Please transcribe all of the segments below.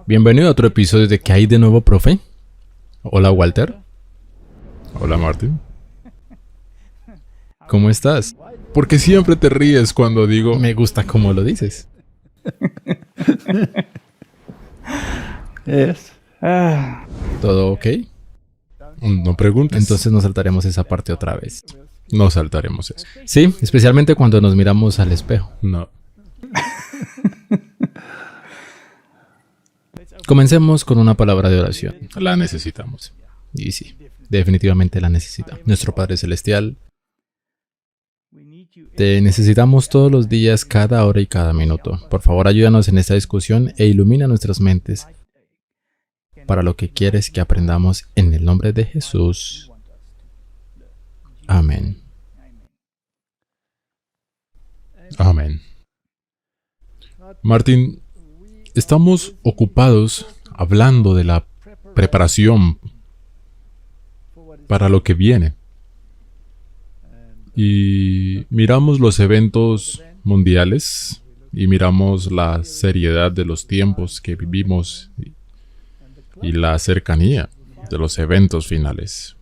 Bienvenido a otro episodio de ¿Qué hay de nuevo, profe? Hola, Walter. Hola, Martín. ¿Cómo estás? ¿Por qué siempre te ríes cuando digo... Me gusta cómo lo dices. ¿Todo ok? No preguntes. Entonces nos saltaremos esa parte otra vez. No saltaremos eso. Sí, especialmente cuando nos miramos al espejo. No. Comencemos con una palabra de oración. La necesitamos. Y sí, definitivamente la necesitamos. Nuestro Padre Celestial, te necesitamos todos los días, cada hora y cada minuto. Por favor, ayúdanos en esta discusión e ilumina nuestras mentes para lo que quieres que aprendamos en el nombre de Jesús. Amén. Amén. Martín, estamos ocupados hablando de la preparación para lo que viene. Y miramos los eventos mundiales y miramos la seriedad de los tiempos que vivimos y la cercanía de los eventos finales.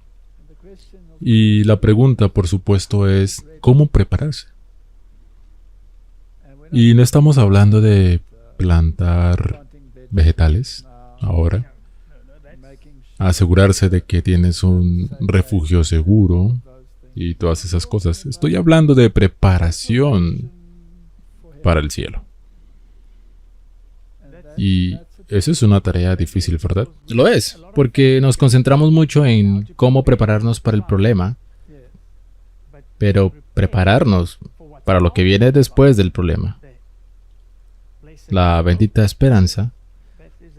Y la pregunta, por supuesto, es ¿cómo prepararse? Y no estamos hablando de plantar vegetales ahora, asegurarse de que tienes un refugio seguro y todas esas cosas. Estoy hablando de preparación para el cielo. Y esa es una tarea difícil, ¿verdad? Lo es, porque nos concentramos mucho en cómo prepararnos para el problema, pero prepararnos para lo que viene después del problema, la bendita esperanza,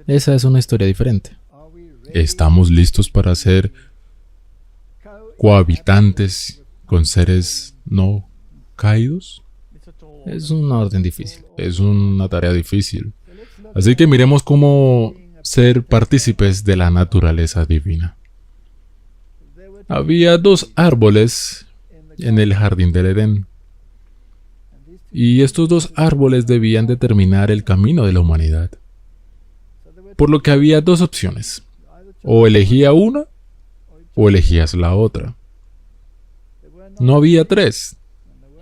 esa es una historia diferente. ¿Estamos listos para ser cohabitantes con seres no caídos? Es un orden difícil. Es una tarea difícil. Así que miremos cómo ser partícipes de la naturaleza divina. Había dos árboles en el jardín del Edén. Y estos dos árboles debían determinar el camino de la humanidad. Por lo que había dos opciones. O elegía una, o elegías la otra. No había tres,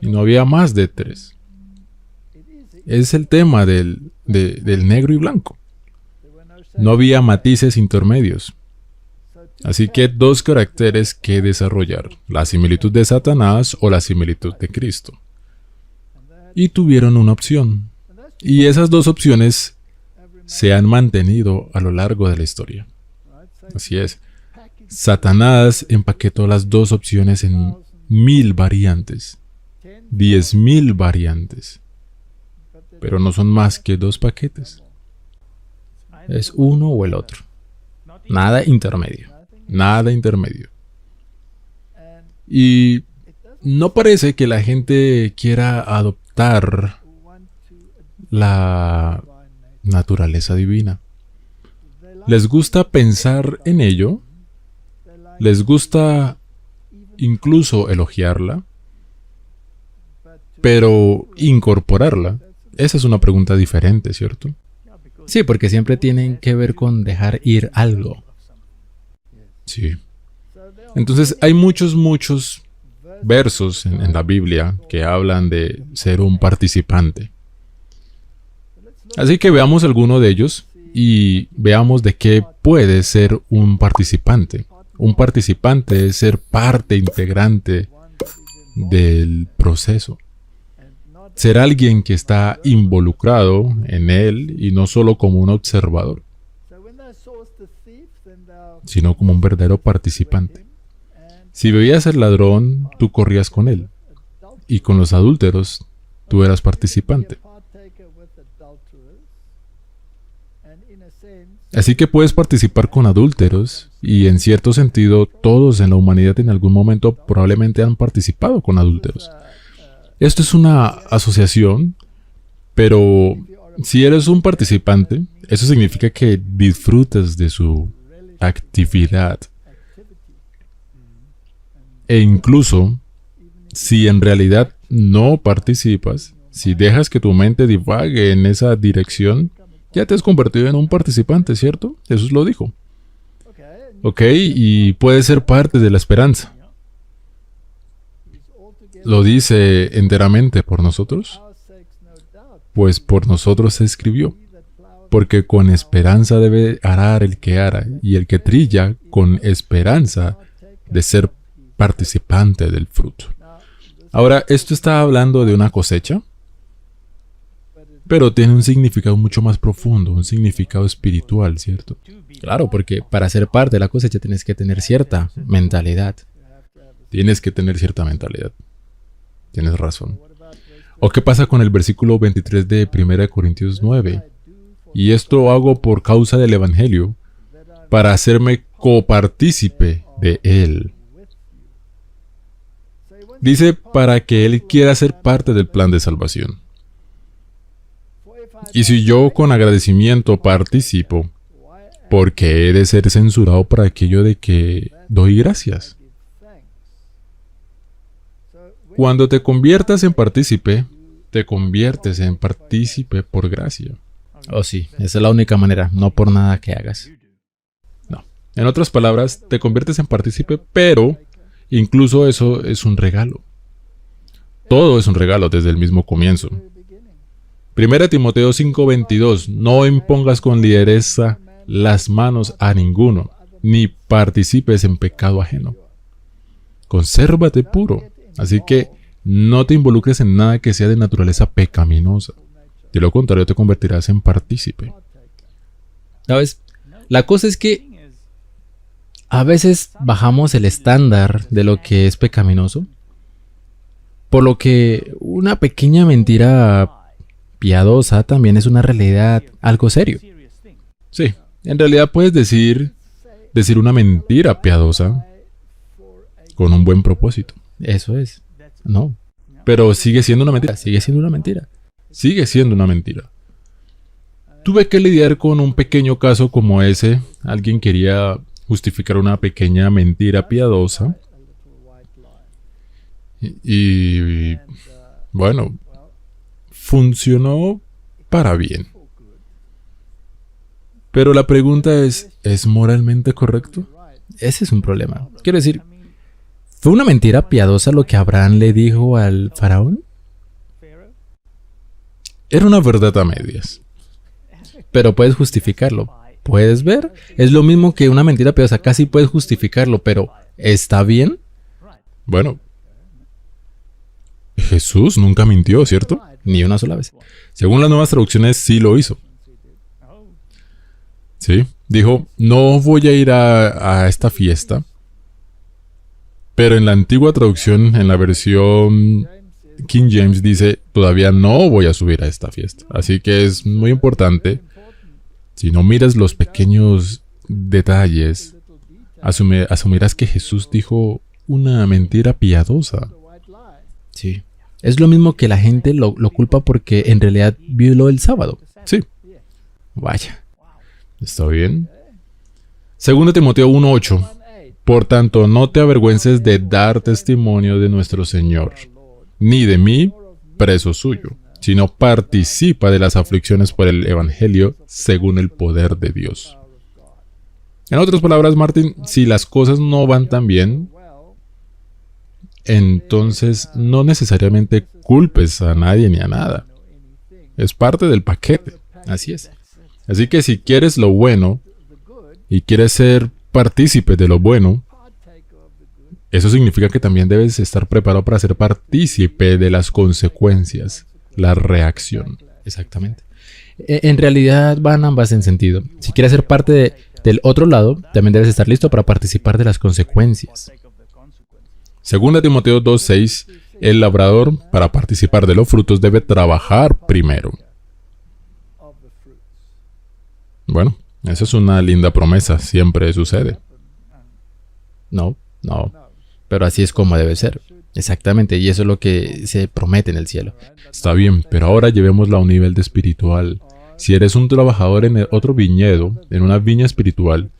y no había más de tres. Es el tema del negro y blanco. No había matices intermedios. Así que dos caracteres que desarrollar, la similitud de Satanás o la similitud de Cristo. Y tuvieron una opción. Y esas dos opciones se han mantenido a lo largo de la historia. Así es. Satanás empaquetó las dos opciones en 1000 variantes, 10.000 variantes, pero no son más que dos paquetes. Es uno o el otro. Nada intermedio. Nada intermedio. Y no parece que la gente quiera adoptar la naturaleza divina. Les gusta pensar en ello, les gusta incluso elogiarla, pero incorporarla, esa es una pregunta diferente, ¿cierto? Sí, porque siempre tienen que ver con dejar ir algo. Sí. Entonces hay muchos versos en la Biblia que hablan de ser un participante. Así que veamos alguno de ellos y veamos de qué puede ser un participante. Un participante es ser parte integrante del proceso. Ser alguien que está involucrado en él y no solo como un observador, sino como un verdadero participante. Si veías al ladrón, tú corrías con él. Y con los adúlteros, tú eras participante. Así que puedes participar con adúlteros y en cierto sentido todos en la humanidad en algún momento probablemente han participado con adúlteros. Esto es una asociación, pero si eres un participante, eso significa que disfrutas de su actividad. E incluso, si en realidad no participas, si dejas que tu mente divague en esa dirección, ya te has convertido en un participante, ¿cierto? Jesús lo dijo. Ok, y puedes ser parte de la esperanza. ¿Lo dice enteramente por nosotros? Pues por nosotros se escribió. Porque con esperanza debe arar el que ara, y el que trilla con esperanza de ser participante del fruto. Ahora, esto está hablando de una cosecha, pero tiene un significado mucho más profundo, un significado espiritual, ¿cierto? Claro, porque para ser parte de la cosecha tienes que tener cierta mentalidad. Tienes que tener cierta mentalidad. Tienes razón. ¿O qué pasa con el versículo 23 de 1 Corintios 9? Y esto hago por causa del Evangelio, para hacerme copartícipe de él. Dice para que él quiera ser parte del plan de salvación. Y si yo con agradecimiento participo, ¿por qué he de ser censurado por aquello de que doy gracias? Cuando te conviertas en partícipe, te conviertes en partícipe por gracia. Oh sí, esa es la única manera, no por nada que hagas. No. En otras palabras, te conviertes en partícipe, pero incluso eso es un regalo. Todo es un regalo desde el mismo comienzo. 1 Timoteo 5:22. No impongas con ligereza las manos a ninguno, ni participes en pecado ajeno. Consérvate puro. Así que no te involucres en nada que sea de naturaleza pecaminosa. De lo contrario, te convertirás en partícipe. ¿Sabes? La cosa es que a veces bajamos el estándar de lo que es pecaminoso, por lo que una pequeña mentira piadosa también es una realidad algo serio. Sí, en realidad puedes decir una mentira piadosa con un buen propósito. Eso es. No. Pero sigue siendo una mentira. Sigue siendo una mentira. Sigue siendo una mentira. Tuve que lidiar con un pequeño caso como ese. Alguien quería justificar una pequeña mentira piadosa. Y bueno, funcionó para bien. Pero la pregunta ¿es moralmente correcto? Ese es un problema. Quiero decir, ¿fue una mentira piadosa lo que Abraham le dijo al faraón? Era una verdad a medias. Pero puedes justificarlo. ¿Puedes ver? Es lo mismo que una mentira piadosa. Casi puedes justificarlo, pero ¿está bien? Bueno, Jesús nunca mintió, ¿cierto? Ni una sola vez. Según las nuevas traducciones, sí lo hizo. Sí, dijo, no voy a ir a esta fiesta. Pero en la antigua traducción, en la versión King James, dice, todavía no voy a subir a esta fiesta. Así que es muy importante, si no miras los pequeños detalles, asumirás que Jesús dijo una mentira piadosa. Sí. Es lo mismo que la gente lo culpa porque en realidad violó el sábado. Sí. Vaya. ¿Está bien? 2 Timoteo 1:8. Por tanto, no te avergüences de dar testimonio de nuestro Señor, ni de mí, preso suyo, sino participa de las aflicciones por el Evangelio según el poder de Dios. En otras palabras, Martín, si las cosas no van tan bien, entonces no necesariamente culpes a nadie ni a nada. Es parte del paquete. Así es. Así que si quieres lo bueno y quieres ser partícipe de lo bueno, eso significa que también debes estar preparado para ser partícipe de las consecuencias, la reacción. Exactamente. En realidad van ambas en sentido. Si quieres ser parte del otro lado, también debes estar listo para participar de las consecuencias. 2 Timoteo 2:6, el labrador, para participar de los frutos, debe trabajar primero. Bueno, esa es una linda promesa, siempre sucede. No. Pero así es como debe ser. Exactamente, y eso es lo que se promete en el cielo. Está bien, pero ahora llevémoslo a un nivel de espiritual. Si eres un trabajador en otro viñedo, en una viña espiritual,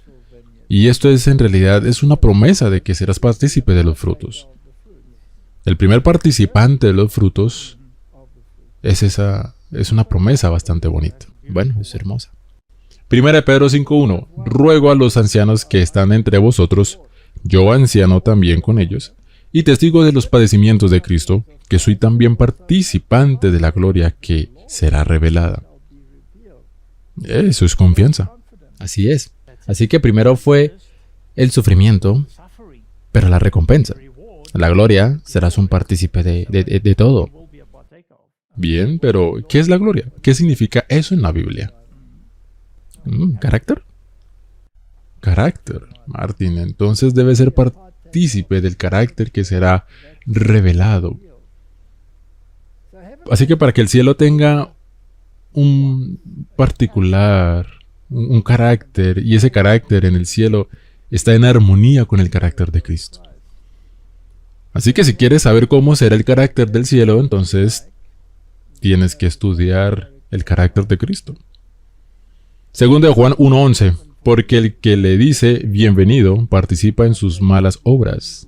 y esto es en realidad es una promesa de que serás partícipe de los frutos. El primer participante de los frutos es una promesa bastante bonita. Bueno, es hermosa. 1 Pedro 5:1. Ruego a los ancianos que están entre vosotros, yo anciano también con ellos, y testigo de los padecimientos de Cristo, que soy también participante de la gloria que será revelada. Eso es confianza. Así es. Así que primero fue el sufrimiento, pero la recompensa. La gloria, serás un partícipe de todo. Bien, pero ¿qué es la gloria? ¿Qué significa eso en la Biblia? ¿Carácter? Carácter, Martín. Entonces debe ser partícipe del carácter que será revelado. Así que para que el cielo tenga un particular, un carácter, y ese carácter en el cielo está en armonía con el carácter de Cristo. Así que si quieres saber cómo será el carácter del cielo, entonces tienes que estudiar el carácter de Cristo. Segundo de Juan 1:11, porque el que le dice bienvenido participa en sus malas obras.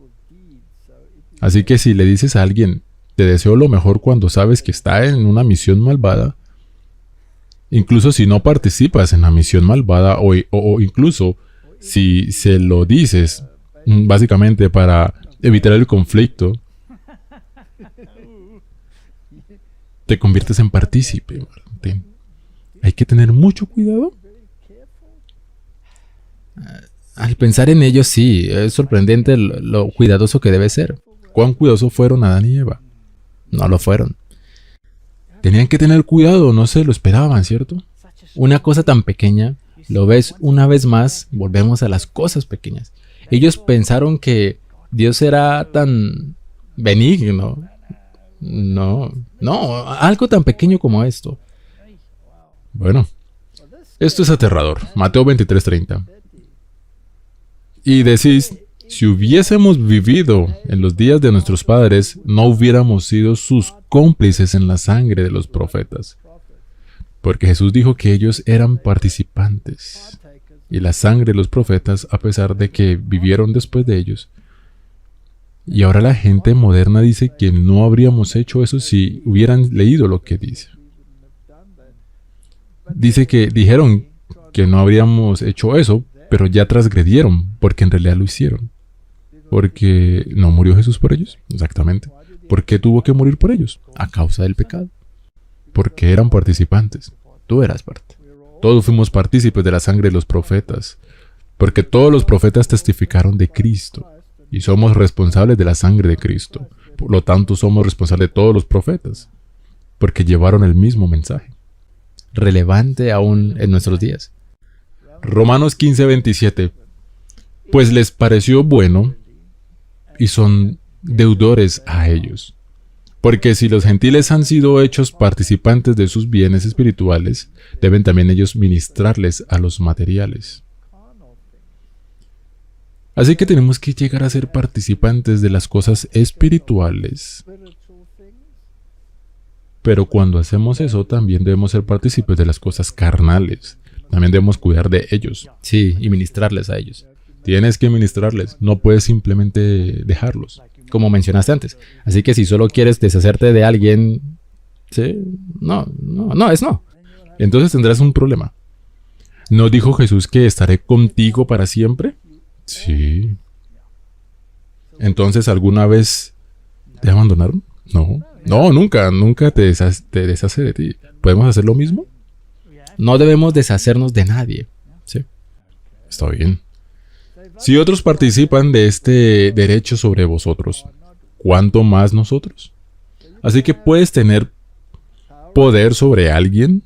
Así que si le dices a alguien, te deseo lo mejor cuando sabes que está en una misión malvada, incluso si no participas en la misión malvada o incluso si se lo dices básicamente para evitar el conflicto, te conviertes en partícipe, Martín. Hay que tener mucho cuidado. Al pensar en ello, sí, es sorprendente lo cuidadoso que debe ser. ¿Cuán cuidadosos fueron Adán y Eva? No lo fueron. Tenían que tener cuidado, no se lo esperaban, ¿cierto? Una cosa tan pequeña, lo ves una vez más, volvemos a las cosas pequeñas. Ellos pensaron que Dios era tan benigno. No, algo tan pequeño como esto. Bueno, esto es aterrador. Mateo 23:30. Y decís, si hubiésemos vivido en los días de nuestros padres, no hubiéramos sido sus cómplices en la sangre de los profetas. Porque Jesús dijo que ellos eran participantes. Y la sangre de los profetas, a pesar de que vivieron después de ellos. Y ahora la gente moderna dice que no habríamos hecho eso si hubieran leído lo que dice. Dice que dijeron que no habríamos hecho eso, pero ya transgredieron, porque en realidad lo hicieron. Porque no murió Jesús por ellos, exactamente. ¿Por qué tuvo que morir por ellos? A causa del pecado. Porque eran participantes. Tú eras parte. Todos fuimos partícipes de la sangre de los profetas, porque todos los profetas testificaron de Cristo, y somos responsables de la sangre de Cristo. Por lo tanto, somos responsables de todos los profetas, porque llevaron el mismo mensaje. Relevante aún en nuestros días. Romanos 15:27. Pues les pareció bueno, y son deudores a ellos. Porque si los gentiles han sido hechos participantes de sus bienes espirituales, deben también ellos ministrarles a los materiales. Así que tenemos que llegar a ser participantes de las cosas espirituales. Pero cuando hacemos eso, también debemos ser partícipes de las cosas carnales. También debemos cuidar de ellos. Sí, y ministrarles a ellos. Tienes que ministrarles, no puedes simplemente dejarlos. Como mencionaste antes. Así que si solo quieres deshacerte de alguien, ¿sí? No. Entonces tendrás un problema. ¿No dijo Jesús que estaré contigo para siempre? Sí. Entonces, ¿alguna vez te abandonaron? No, nunca te deshace de ti. ¿Podemos hacer lo mismo? No debemos deshacernos de nadie. Sí. Está bien. Si otros participan de este derecho sobre vosotros, ¿cuánto más nosotros? Así que puedes tener poder sobre alguien.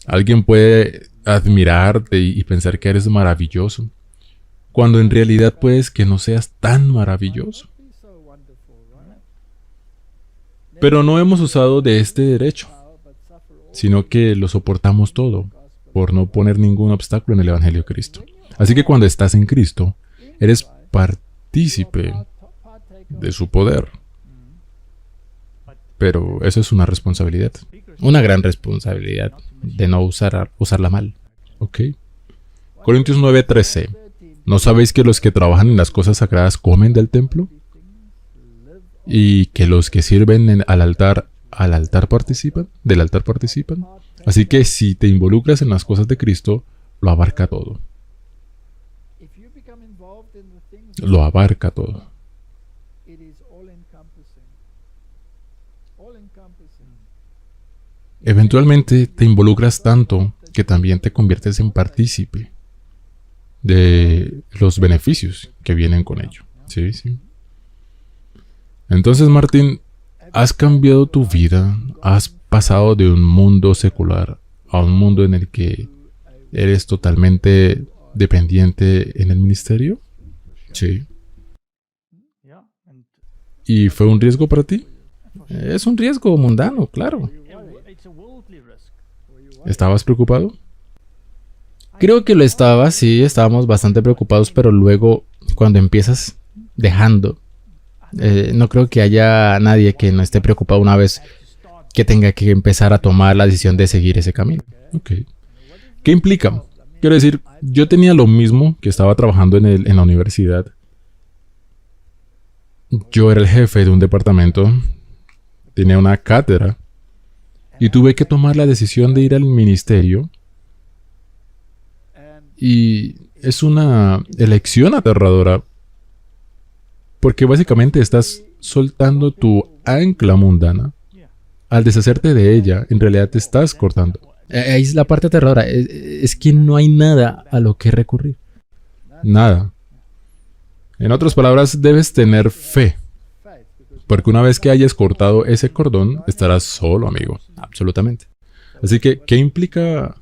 Alguien puede admirarte y pensar que eres maravilloso, cuando en realidad puedes que no seas tan maravilloso. Pero no hemos usado de este derecho, sino que lo soportamos todo, por no poner ningún obstáculo en el Evangelio de Cristo. Así que cuando estás en Cristo, eres partícipe de su poder. Pero eso es una responsabilidad. Una gran responsabilidad de no usarla mal. Ok. Corintios 9:13. ¿No sabéis que los que trabajan en las cosas sagradas comen del templo? ¿Y que los que sirven al altar al altar participan, del altar participan. Así que si te involucras en las cosas de Cristo, lo abarca todo. Lo abarca todo. Eventualmente te involucras tanto que también te conviertes en partícipe de los beneficios que vienen con ello. Sí, sí. Entonces, Martín, has cambiado tu vida, has pasado de un mundo secular a un mundo en el que eres totalmente dependiente en el ministerio. Sí. ¿Y fue un riesgo para ti? Es un riesgo mundano, claro. ¿Estabas preocupado? Creo que lo estaba, sí, estábamos bastante preocupados, pero luego cuando empiezas dejando, no creo que haya nadie que no esté preocupado una vez que tenga que empezar a tomar la decisión de seguir ese camino. Ok. ¿Qué implica? Quiero decir, yo tenía lo mismo que estaba trabajando en la universidad. Yo era el jefe de un departamento, tenía una cátedra y tuve que tomar la decisión de ir al ministerio. Y es una elección aterradora porque básicamente estás soltando tu ancla mundana. Al deshacerte de ella, en realidad te estás cortando. Ahí es la parte aterradora, es que no hay nada a lo que recurrir. Nada. En otras palabras, debes tener fe. Porque una vez que hayas cortado ese cordón, estarás solo, amigo. Absolutamente. Así que, ¿qué implica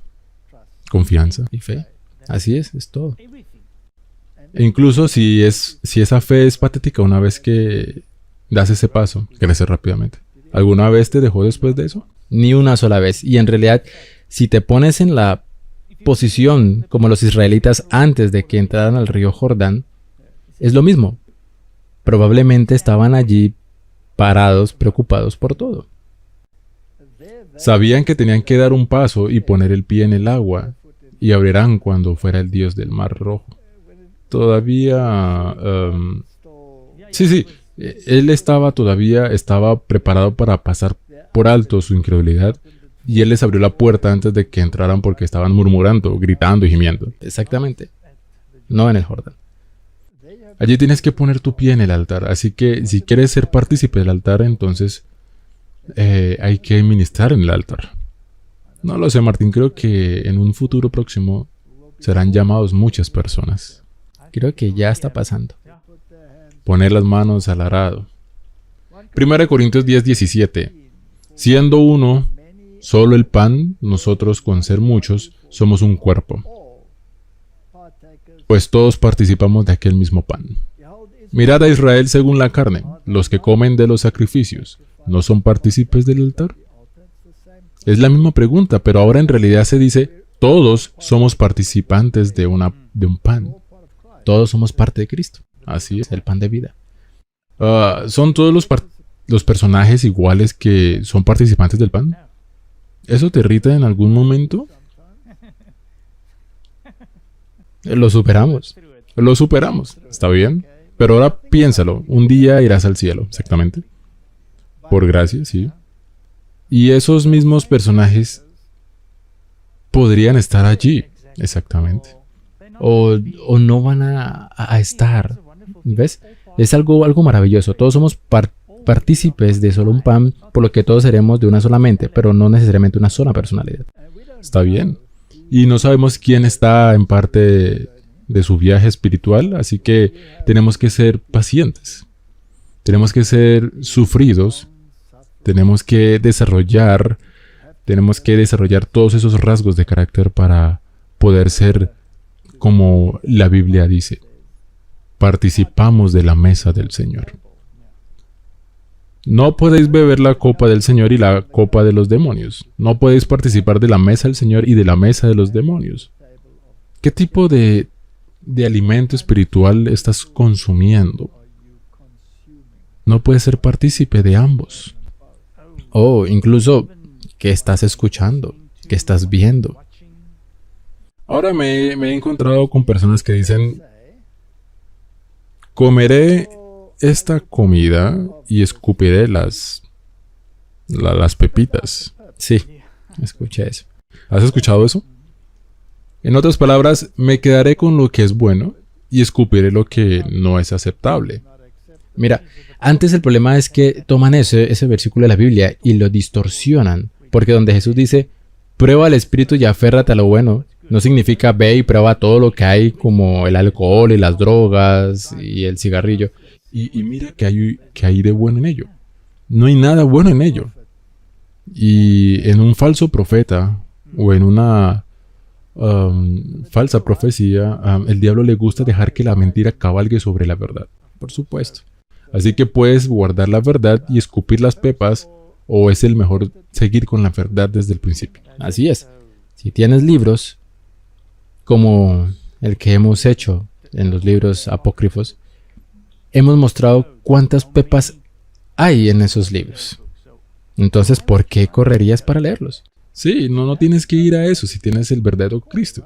confianza? Y fe. Así es todo. E incluso si esa fe es patética, una vez que das ese paso, crece rápidamente. ¿Alguna vez te dejó después de eso? Ni una sola vez. Y en realidad, si te pones en la posición como los israelitas antes de que entraran al río Jordán, es lo mismo. Probablemente estaban allí parados, preocupados por todo. Sabían que tenían que dar un paso y poner el pie en el agua, y abrirán cuando fuera el Dios del Mar Rojo. Todavía... sí, él estaba preparado para pasar por alto su incredulidad, y él les abrió la puerta antes de que entraran porque estaban murmurando, gritando y gimiendo. Exactamente. No en el Jordán. Allí tienes que poner tu pie en el altar, así que si quieres ser partícipe del altar, entonces hay que ministrar en el altar. No lo sé, Martín, creo que en un futuro próximo serán llamados muchas personas. Creo que ya está pasando. Poner las manos al arado. 1 Corintios 10:17. Siendo uno solo el pan, nosotros con ser muchos somos un cuerpo, pues todos participamos de aquel mismo pan. Mirad a Israel según la carne, los que comen de los sacrificios, ¿no son partícipes del altar? Es la misma pregunta, pero ahora en realidad se dice, todos somos participantes de un pan. Todos somos parte de Cristo. Así es. El pan de vida. ¿Son todos los personajes iguales que son participantes del pan? ¿Eso te irrita en algún momento? Lo superamos. Lo superamos, ¿está bien? Pero ahora piénsalo, un día irás al cielo, exactamente. Por gracia, sí. Y esos mismos personajes podrían estar allí, exactamente. O no van a estar. ¿Ves? Es algo maravilloso. Todos somos partícipes de solo un pan, por lo que todos seremos de una sola mente, pero no necesariamente una sola personalidad. Está bien. Y no sabemos quién está en parte de su viaje espiritual, así que tenemos que ser pacientes. Tenemos que ser sufridos. Tenemos que desarrollar todos esos rasgos de carácter para poder ser como la Biblia dice. Participamos de la mesa del Señor. No podéis beber la copa del Señor y la copa de los demonios. No podéis participar de la mesa del Señor y de la mesa de los demonios. ¿Qué tipo de alimento espiritual estás consumiendo? No puedes ser partícipe de ambos. O incluso, ¿qué estás escuchando? ¿Qué estás viendo? Ahora me he encontrado con personas que dicen, comeré esta comida y escupiré las Las pepitas. Sí, escuché eso. ¿Has escuchado eso? En otras palabras, me quedaré con lo que es bueno y escupiré lo que no es aceptable. Mira, antes el problema es que toman ese versículo de la Biblia y lo distorsionan. Porque donde Jesús dice, prueba el espíritu y aférrate a lo bueno, no significa ve y prueba todo lo que hay como el alcohol y las drogas y el cigarrillo. Y mira que hay de bueno en ello. No hay nada bueno en ello. Y en un falso profeta o en una falsa profecía, el diablo le gusta dejar que la mentira cabalgue sobre la verdad. Por supuesto. Así que puedes guardar la verdad y escupir las pepas, o es el mejor seguir con la verdad desde el principio. Así es. Si tienes libros como el que hemos hecho en los libros apócrifos, hemos mostrado cuántas pepas hay en esos libros. Entonces, ¿por qué correrías para leerlos? Sí, no tienes que ir a eso si tienes el verdadero Cristo.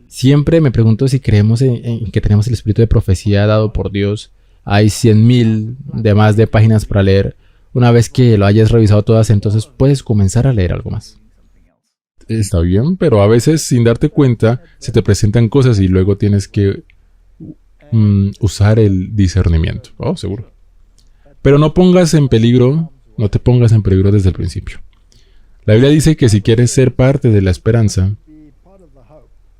Siempre me pregunto si creemos en que tenemos el espíritu de profecía dado por Dios. Hay 100,000 de más de páginas para leer. Una vez que lo hayas revisado todas, entonces puedes comenzar a leer algo más. Está bien, pero a veces sin darte cuenta se te presentan cosas y luego tienes que usar el discernimiento. Oh, seguro. Pero no te pongas en peligro desde el principio. La Biblia dice que si quieres ser parte de la esperanza,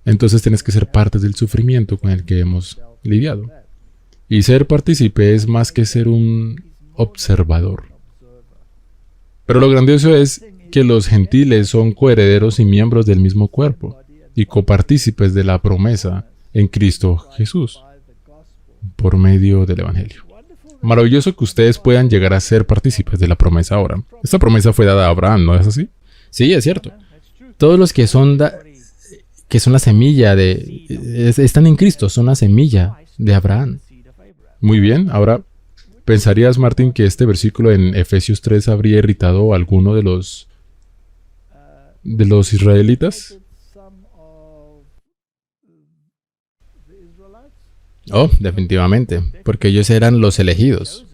entonces tienes que ser parte del sufrimiento con el que hemos lidiado. Y ser partícipe es más que ser un observador. Pero lo grandioso es que los gentiles son coherederos y miembros del mismo cuerpo y copartícipes de la promesa en Cristo Jesús por medio del Evangelio. Maravilloso que ustedes puedan llegar a ser partícipes de la promesa ahora. Esta promesa fue dada a Abraham, ¿no es así? Sí, es cierto. Todos los que son la semilla están en Cristo, son la semilla de Abraham. Muy bien, ahora, ¿pensarías, Martín, que este versículo en Efesios 3 habría irritado a alguno de los israelitas? Oh, definitivamente, porque ellos eran los elegidos.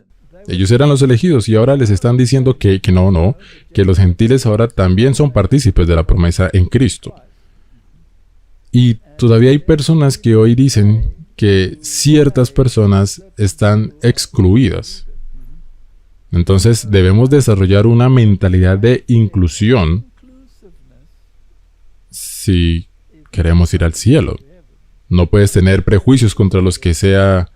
Ellos eran los elegidos y ahora les están diciendo que no, que los gentiles ahora también son partícipes de la promesa en Cristo. Y todavía hay personas que hoy dicen que ciertas personas están excluidas. Entonces debemos desarrollar una mentalidad de inclusión si queremos ir al cielo. No puedes tener prejuicios contra los que sea,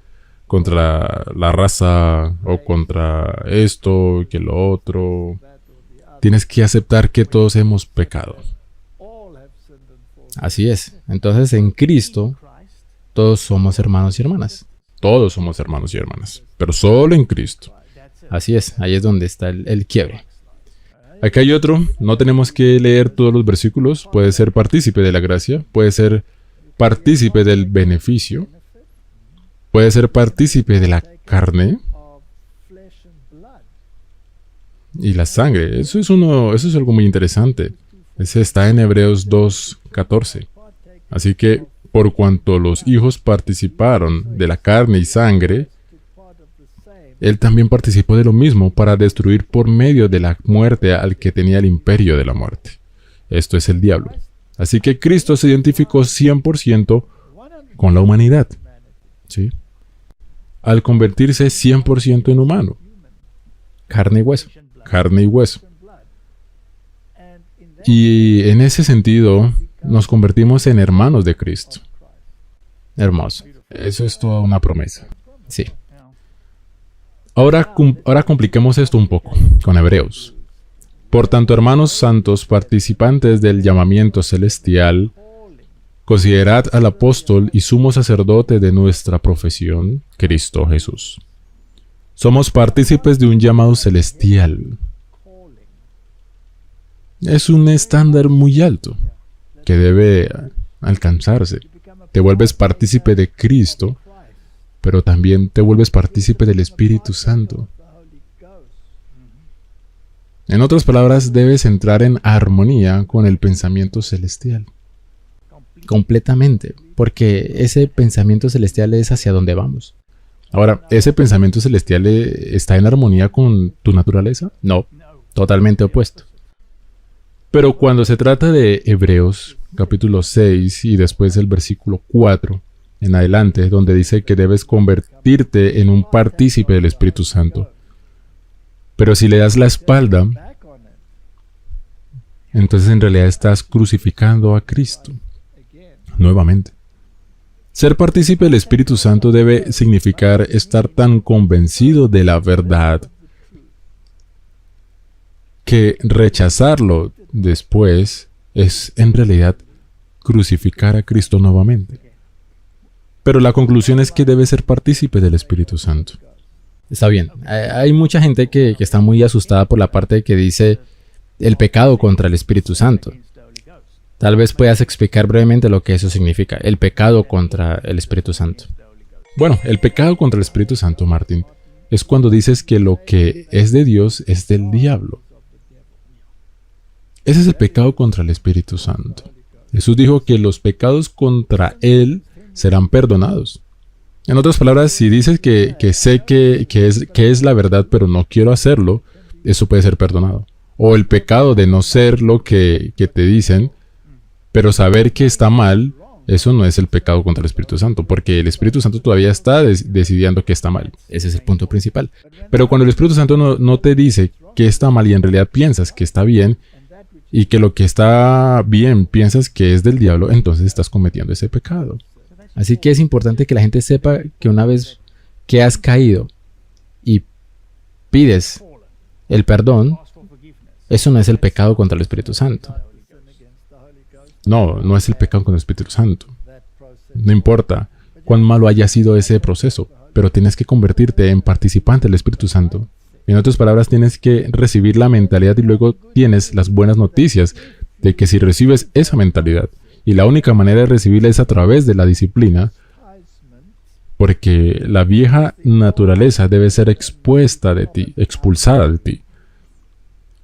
contra la raza o contra esto, que lo otro. Tienes que aceptar que todos hemos pecado. Así es. Entonces en Cristo todos somos hermanos y hermanas. Todos somos hermanos y hermanas, pero solo en Cristo. Así es, ahí es donde está el quiebre. Acá hay otro, no tenemos que leer todos los versículos. Puede ser partícipe de la gracia, puede ser partícipe del beneficio, puede ser partícipe de la carne y la sangre. Eso es algo muy interesante. Ese está en Hebreos 2:14. Así que, por cuanto los hijos participaron de la carne y sangre, él también participó de lo mismo para destruir por medio de la muerte al que tenía el imperio de la muerte. Esto es el diablo. Así que Cristo se identificó 100% con la humanidad, ¿sí? Al convertirse 100% en humano. Carne y hueso. Carne y hueso. Y en ese sentido, nos convertimos en hermanos de Cristo. Hermoso. Eso es toda una promesa. Sí. Ahora compliquemos esto un poco con Hebreos. Por tanto, hermanos santos, participantes del llamamiento celestial, considerad al apóstol y sumo sacerdote de nuestra profesión, Cristo Jesús. Somos partícipes de un llamado celestial. Es un estándar muy alto que debe alcanzarse. Te vuelves partícipe de Cristo, pero también te vuelves partícipe del Espíritu Santo. En otras palabras, debes entrar en armonía con el pensamiento celestial. Completamente, porque ese pensamiento celestial es hacia donde vamos. Ahora, ¿ese pensamiento celestial está en armonía con tu naturaleza? No, totalmente opuesto. Pero cuando se trata de Hebreos, capítulo 6 y después el versículo 4 en adelante, donde dice que debes convertirte en un partícipe del Espíritu Santo. Pero si le das la espalda, entonces en realidad estás crucificando a Cristo nuevamente. Ser partícipe del Espíritu Santo debe significar estar tan convencido de la verdad que rechazarlo después es en realidad crucificar a Cristo nuevamente. Pero la conclusión es que debe ser partícipe del Espíritu Santo. Está bien. Hay mucha gente que está muy asustada por la parte que dice el pecado contra el Espíritu Santo. Tal vez puedas explicar brevemente lo que eso significa, el pecado contra el Espíritu Santo. Bueno, el pecado contra el Espíritu Santo, Martín, es cuando dices que lo que es de Dios es del diablo. Ese es el pecado contra el Espíritu Santo. Jesús dijo que los pecados contra Él serán perdonados. En otras palabras, si dices que sé que es la verdad, pero no quiero hacerlo, eso puede ser perdonado. O el pecado de no ser lo que te dicen, pero saber que está mal, eso no es el pecado contra el Espíritu Santo, porque el Espíritu Santo todavía está decidiendo que está mal. Ese es el punto principal. Pero cuando el Espíritu Santo no te dice que está mal y en realidad piensas que está bien, y que lo que está bien piensas que es del diablo, entonces estás cometiendo ese pecado. Así que es importante que la gente sepa que una vez que has caído y pides el perdón, eso no es el pecado contra el Espíritu Santo. No es el pecado contra el Espíritu Santo. No importa cuán malo haya sido ese proceso, pero tienes que convertirte en participante del Espíritu Santo. En otras palabras, tienes que recibir la mentalidad y luego tienes las buenas noticias de que si recibes esa mentalidad, y la única manera de recibirla es a través de la disciplina, porque la vieja naturaleza debe ser expuesta de ti, expulsada de ti.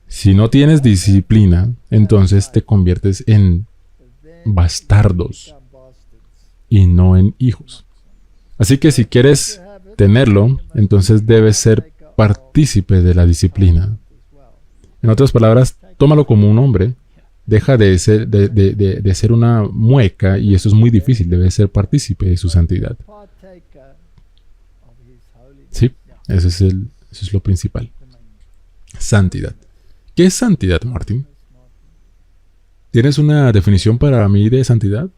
Si no tienes disciplina, entonces te conviertes en bastardos y no en hijos. Así que si quieres tenerlo, entonces debes ser partícipe de la disciplina. En otras palabras, tómalo como un hombre. Deja de ser una mueca, y eso es muy difícil. Debes ser partícipe de su santidad. Sí, eso es lo principal. Santidad. ¿Qué es santidad, Martín? ¿Tienes una definición para mí de santidad?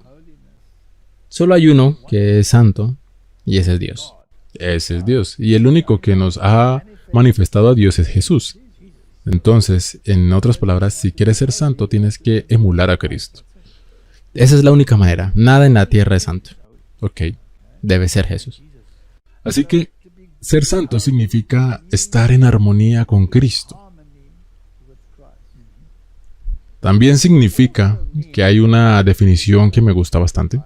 Solo hay uno que es santo, y ese es Dios. Ese es Dios. Y el único que nos ha manifestado a Dios es Jesús. Entonces, en otras palabras, si quieres ser santo, tienes que emular a Cristo. Esa es la única manera. Nada en la tierra es santo. Ok. Debe ser Jesús. Así que ser santo significa estar en armonía con Cristo. También significa que hay una definición que me gusta bastante.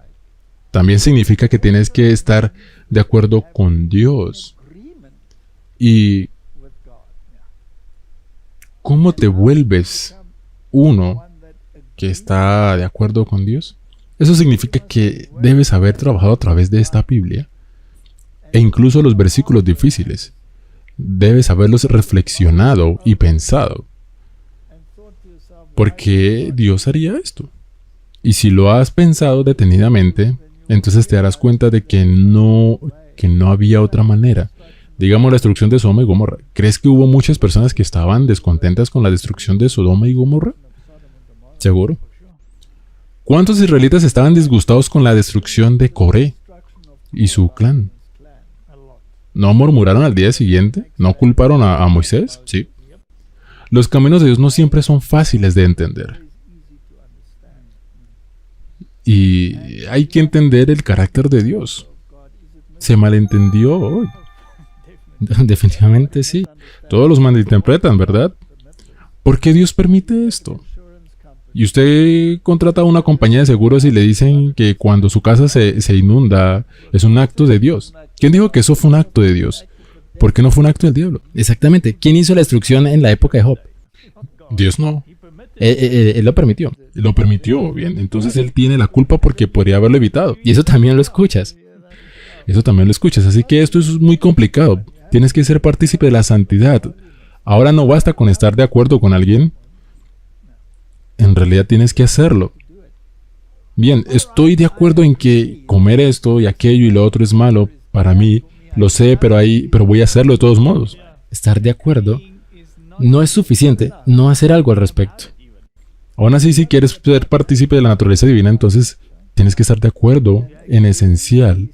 También significa que tienes que estar de acuerdo con Dios. ¿Y cómo te vuelves uno que está de acuerdo con Dios? Eso significa que debes haber trabajado a través de esta Biblia e incluso los versículos difíciles. Debes haberlos reflexionado y pensado. ¿Por qué Dios haría esto? Y si lo has pensado detenidamente, entonces te darás cuenta de que no había otra manera. Digamos la destrucción de Sodoma y Gomorra. ¿Crees que hubo muchas personas que estaban descontentas con la destrucción de Sodoma y Gomorra? ¿Seguro? ¿Cuántos israelitas estaban disgustados con la destrucción de Coré y su clan? ¿No murmuraron al día siguiente? ¿No culparon a Moisés? Sí. Los caminos de Dios no siempre son fáciles de entender. Y hay que entender el carácter de Dios. Se malentendió hoy. Definitivamente sí. Todos los malinterpretan, ¿verdad? ¿Por qué Dios permite esto? Y usted contrata a una compañía de seguros y le dicen que cuando su casa se inunda es un acto de Dios. ¿Quién dijo que eso fue un acto de Dios? ¿Por qué no fue un acto del diablo? Exactamente. ¿Quién hizo la destrucción en la época de Job? Dios no. Él lo permitió. Lo permitió, bien. Entonces él tiene la culpa porque podría haberlo evitado. Y eso también lo escuchas. eso también lo escuchas. Así que esto es muy complicado. Tienes que ser partícipe de la santidad. Ahora no basta con estar de acuerdo con alguien. En realidad tienes que hacerlo. Bien, estoy de acuerdo en que comer esto y aquello y lo otro es malo para mí. Lo sé, pero voy a hacerlo de todos modos. Estar de acuerdo no es suficiente, no hacer algo al respecto. Aún así, si quieres ser partícipe de la naturaleza divina, entonces tienes que estar de acuerdo en esencial,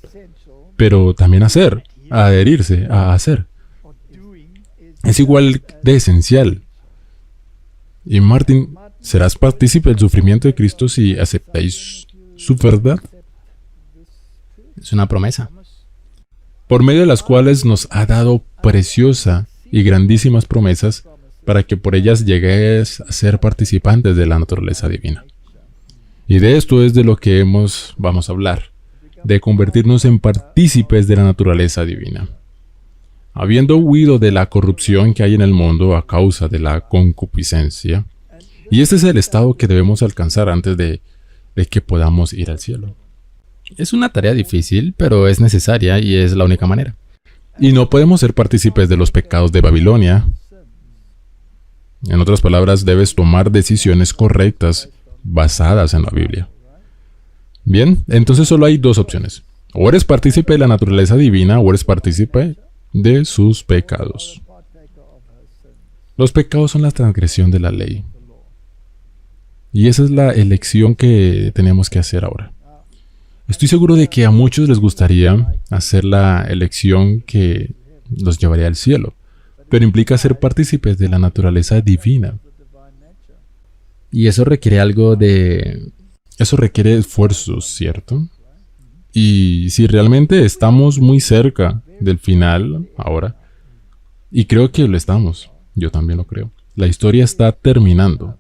pero también adherirse a hacer. Es igual de esencial. Y Martin, serás partícipe del sufrimiento de Cristo si aceptáis su verdad, Es una promesa. por medio de las cuales nos ha dado preciosa y grandísimas promesas para que por ellas llegues a ser participantes de la naturaleza divina. Y de esto es de lo que vamos a hablar, de convertirnos en partícipes de la naturaleza divina. Habiendo huido de la corrupción que hay en el mundo a causa de la concupiscencia, y este es el estado que debemos alcanzar antes de que podamos ir al cielo. Es una tarea difícil, pero es necesaria y es la única manera. Y no podemos ser partícipes de los pecados de Babilonia. En otras palabras, debes tomar decisiones correctas basadas en la Biblia. Bien, entonces solo hay dos opciones. O eres partícipe de la naturaleza divina o eres partícipe de sus pecados. Los pecados son la transgresión de la ley. Y esa es la elección que tenemos que hacer ahora. Estoy seguro de que a muchos les gustaría hacer la elección que los llevaría al cielo, pero implica ser partícipes de la naturaleza divina. Y eso requiere algo de... Eso requiere esfuerzos, ¿cierto? Y si realmente estamos muy cerca del final ahora, y creo que lo estamos, yo también lo creo, la historia está terminando.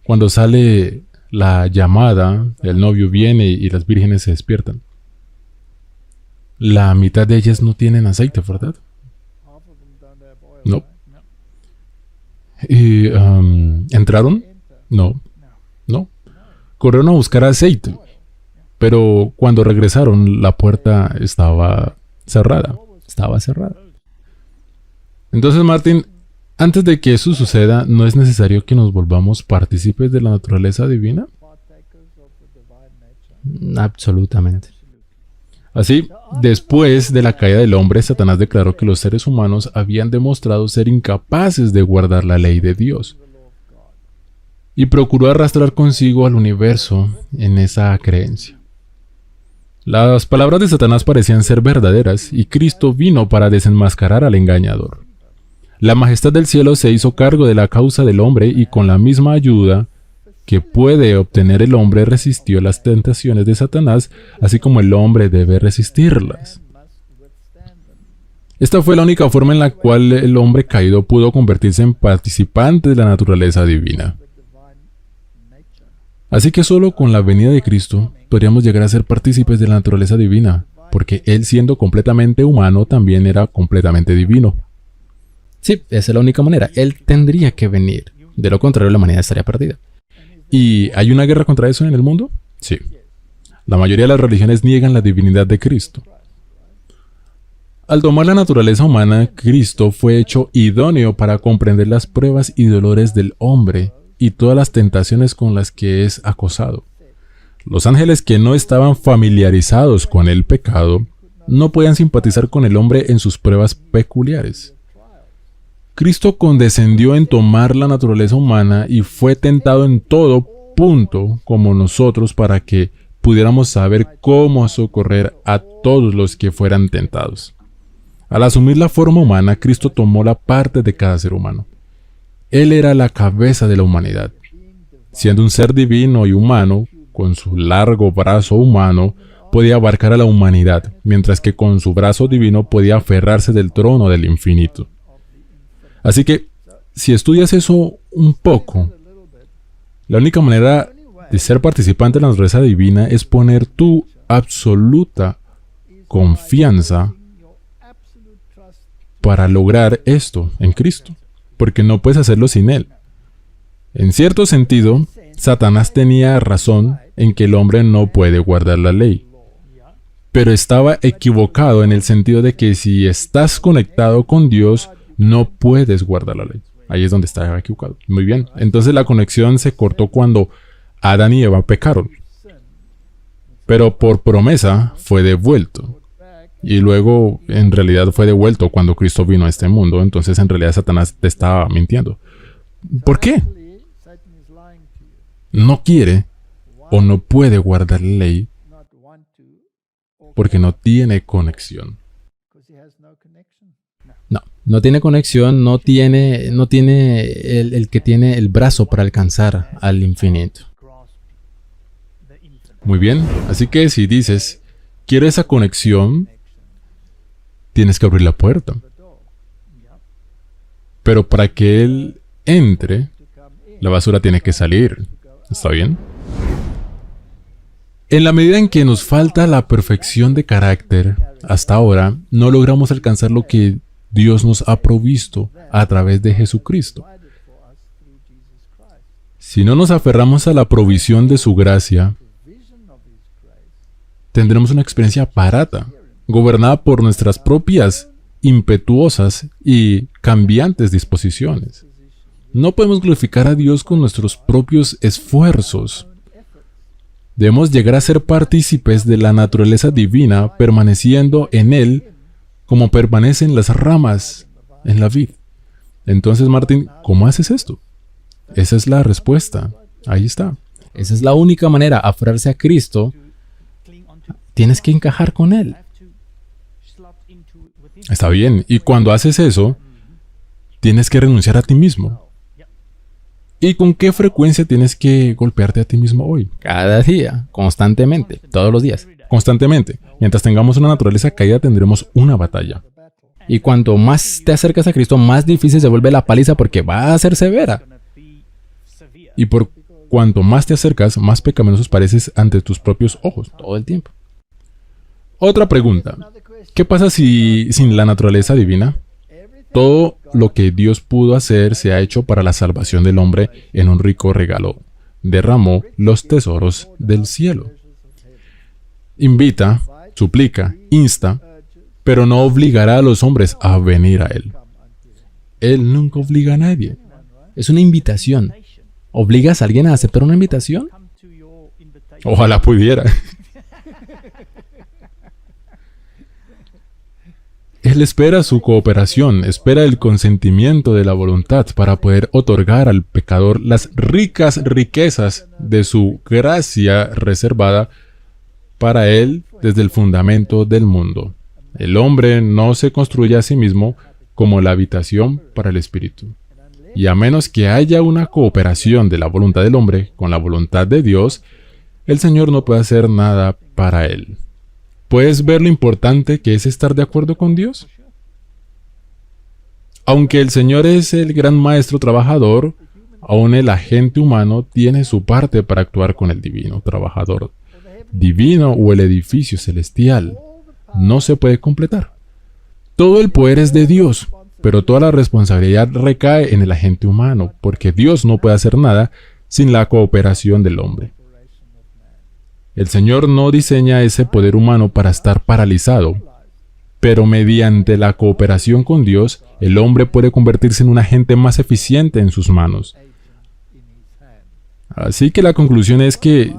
Cuando sale la llamada, el novio viene y las vírgenes se despiertan. La mitad de ellas no tienen aceite, ¿verdad? No. ¿Y entraron? No. No. Corrieron a buscar aceite. Pero cuando regresaron, la puerta estaba cerrada. Estaba cerrada. Entonces, Martin, antes de que eso suceda, ¿no es necesario que nos volvamos partícipes de la naturaleza divina? Absolutamente. Así, después de la caída del hombre, Satanás declaró que los seres humanos habían demostrado ser incapaces de guardar la ley de Dios. Y procuró arrastrar consigo al universo en esa creencia. Las palabras de Satanás parecían ser verdaderas, y Cristo vino para desenmascarar al engañador. La majestad del cielo se hizo cargo de la causa del hombre y con la misma ayuda que puede obtener el hombre resistió las tentaciones de Satanás, así como el hombre debe resistirlas. Esta fue la única forma en la cual el hombre caído pudo convertirse en participante de la naturaleza divina. Así que solo con la venida de Cristo podríamos llegar a ser partícipes de la naturaleza divina, porque Él siendo completamente humano también era completamente divino. Sí, esa es la única manera. Él tendría que venir. De lo contrario, la humanidad estaría perdida. ¿Y hay una guerra contra eso en el mundo? Sí. La mayoría de las religiones niegan la divinidad de Cristo. Al tomar la naturaleza humana, Cristo fue hecho idóneo para comprender las pruebas y dolores del hombre y todas las tentaciones con las que es acosado. Los ángeles que no estaban familiarizados con el pecado no podían simpatizar con el hombre en sus pruebas peculiares. Cristo condescendió en tomar la naturaleza humana y fue tentado en todo punto como nosotros para que pudiéramos saber cómo socorrer a todos los que fueran tentados. Al asumir la forma humana, Cristo tomó la parte de cada ser humano. Él era la cabeza de la humanidad. Siendo un ser divino y humano, con su largo brazo humano, podía abarcar a la humanidad, mientras que con su brazo divino podía aferrarse del trono del infinito. Así que, si estudias eso un poco, la única manera de ser participante de la naturaleza divina es poner tu absoluta confianza para lograr esto en Cristo, porque no puedes hacerlo sin Él. En cierto sentido, Satanás tenía razón en que el hombre no puede guardar la ley. pero estaba equivocado en el sentido de que si estás conectado con Dios, no puedes guardar la ley. Ahí es donde estaba equivocado. Muy bien. Entonces la conexión se cortó cuando Adán y Eva pecaron. Pero por promesa fue devuelto. Y luego en realidad fue devuelto cuando Cristo vino a este mundo. Entonces en realidad Satanás te estaba mintiendo. ¿Por qué? No quiere o no puede guardar la ley porque no tiene conexión. No tiene conexión, no tiene el que tiene el brazo para alcanzar al infinito. Muy bien, así que si dices, quiero esa conexión, tienes que abrir la puerta. Pero para que Él entre, la basura tiene que salir. ¿Está bien? En la medida en que nos falta la perfección de carácter, hasta ahora no logramos alcanzar lo que Dios nos ha provisto a través de Jesucristo. Si no nos aferramos a la provisión de su gracia, tendremos una experiencia barata, gobernada por nuestras propias impetuosas y cambiantes disposiciones. No podemos glorificar a Dios con nuestros propios esfuerzos. Debemos llegar a ser partícipes de la naturaleza divina, permaneciendo en Él como permanecen las ramas en la vid. Entonces, Martín, ¿cómo haces esto? Esa es la respuesta. Ahí está. Esa es la única manera, aferrarse a Cristo. Tienes que encajar con Él. Está bien. Y cuando haces eso, tienes que renunciar a ti mismo. ¿Y con qué frecuencia tienes que golpearte a ti mismo hoy? Cada día, constantemente, todos los días. Constantemente. Mientras tengamos una naturaleza caída, tendremos una batalla. Y cuanto más te acercas a Cristo, más difícil se vuelve la paliza porque va a ser severa. Y por cuanto más te acercas, más pecaminosos pareces ante tus propios ojos. Todo el tiempo. Otra pregunta. ¿Qué pasa si sin la naturaleza divina? Todo lo que Dios pudo hacer se ha hecho para la salvación del hombre en un rico regalo. Derramó los tesoros del cielo. Invita, suplica, insta, pero no obligará a los hombres a venir a Él. Él nunca obliga a nadie. Es una invitación. ¿Obligas a alguien a aceptar una invitación? Ojalá pudiera. Él espera su cooperación, espera el consentimiento de la voluntad para poder otorgar al pecador las ricas riquezas de su gracia reservada para él desde el fundamento del mundo. El hombre no se construye a sí mismo como la habitación para el espíritu. Y a menos que haya una cooperación de la voluntad del hombre con la voluntad de Dios, el Señor no puede hacer nada para él. ¿Puedes ver lo importante que es estar de acuerdo con Dios? Aunque el Señor es el gran maestro trabajador, aún el agente humano tiene su parte para actuar con el divino trabajador. Divino o el edificio celestial no se puede completar. Todo el poder es de Dios, pero toda la responsabilidad recae en el agente humano, porque Dios no puede hacer nada sin la cooperación del hombre. El Señor no diseña ese poder humano para estar paralizado, pero mediante la cooperación con Dios, el hombre puede convertirse en un agente más eficiente en sus manos. Así que la conclusión es que,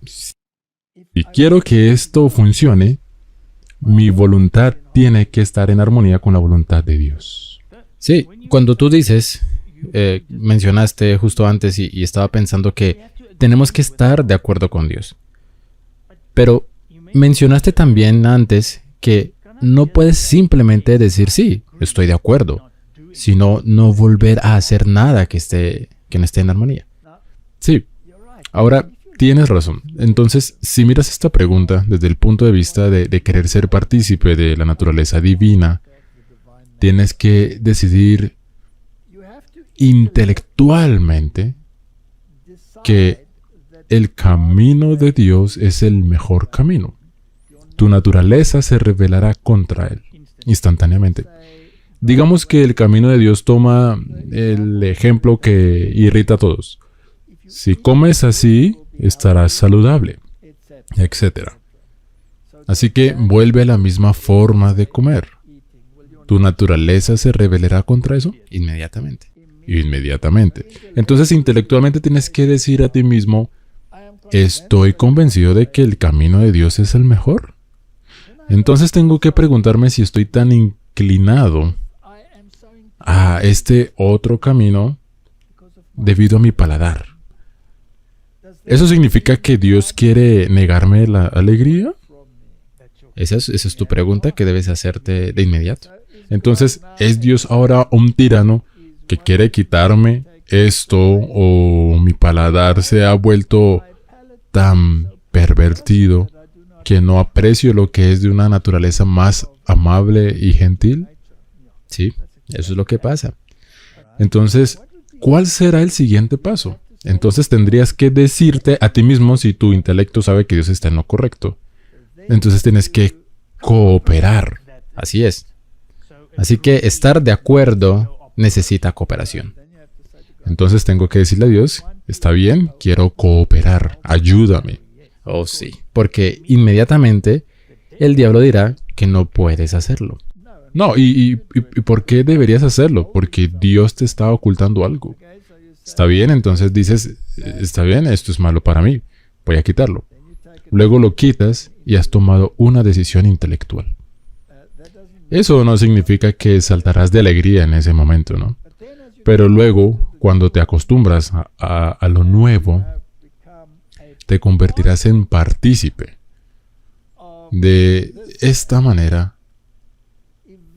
si quiero que esto funcione, mi voluntad tiene que estar en armonía con la voluntad de Dios. Sí, cuando tú dices, mencionaste justo antes y estaba pensando que tenemos que estar de acuerdo con Dios. Pero mencionaste también antes que no puedes simplemente decir sí, estoy de acuerdo, sino no volver a hacer nada que no esté en armonía. Sí, ahora tienes razón. Entonces, si miras esta pregunta desde el punto de vista de querer ser partícipe de la naturaleza divina, tienes que decidir intelectualmente que el camino de Dios es el mejor camino. Tu naturaleza se rebelará contra él instantáneamente. Digamos que el camino de Dios toma el ejemplo que irrita a todos. Si comes así, estarás saludable, etc. Así que vuelve a la misma forma de comer. ¿Tu naturaleza se rebelará contra eso? Inmediatamente. Inmediatamente. Entonces intelectualmente tienes que decir a ti mismo, ¿estoy convencido de que el camino de Dios es el mejor? Entonces tengo que preguntarme si estoy tan inclinado a este otro camino debido a mi paladar. ¿Eso significa que Dios quiere negarme la alegría? Esa es tu pregunta que debes hacerte de inmediato. Entonces, ¿es Dios ahora un tirano que quiere quitarme esto o mi paladar se ha vuelto tan pervertido que no aprecio lo que es de una naturaleza más amable y gentil? Sí, eso es lo que pasa. Entonces, ¿cuál será el siguiente paso? Entonces tendrías que decirte a ti mismo si tu intelecto sabe que Dios está en lo correcto. Entonces tienes que cooperar. Así es. Así que estar de acuerdo necesita cooperación. Entonces tengo que decirle a Dios, está bien, quiero cooperar, ayúdame. Oh, sí. Porque inmediatamente el diablo dirá que no puedes hacerlo. No, ¿y por qué deberías hacerlo? Porque Dios te está ocultando algo. Está bien, entonces dices, está bien, esto es malo para mí, voy a quitarlo. Luego lo quitas y has tomado una decisión intelectual. Eso no significa que saltarás de alegría en ese momento, ¿no? Pero luego, cuando te acostumbras a lo nuevo, te convertirás en partícipe. De esta manera,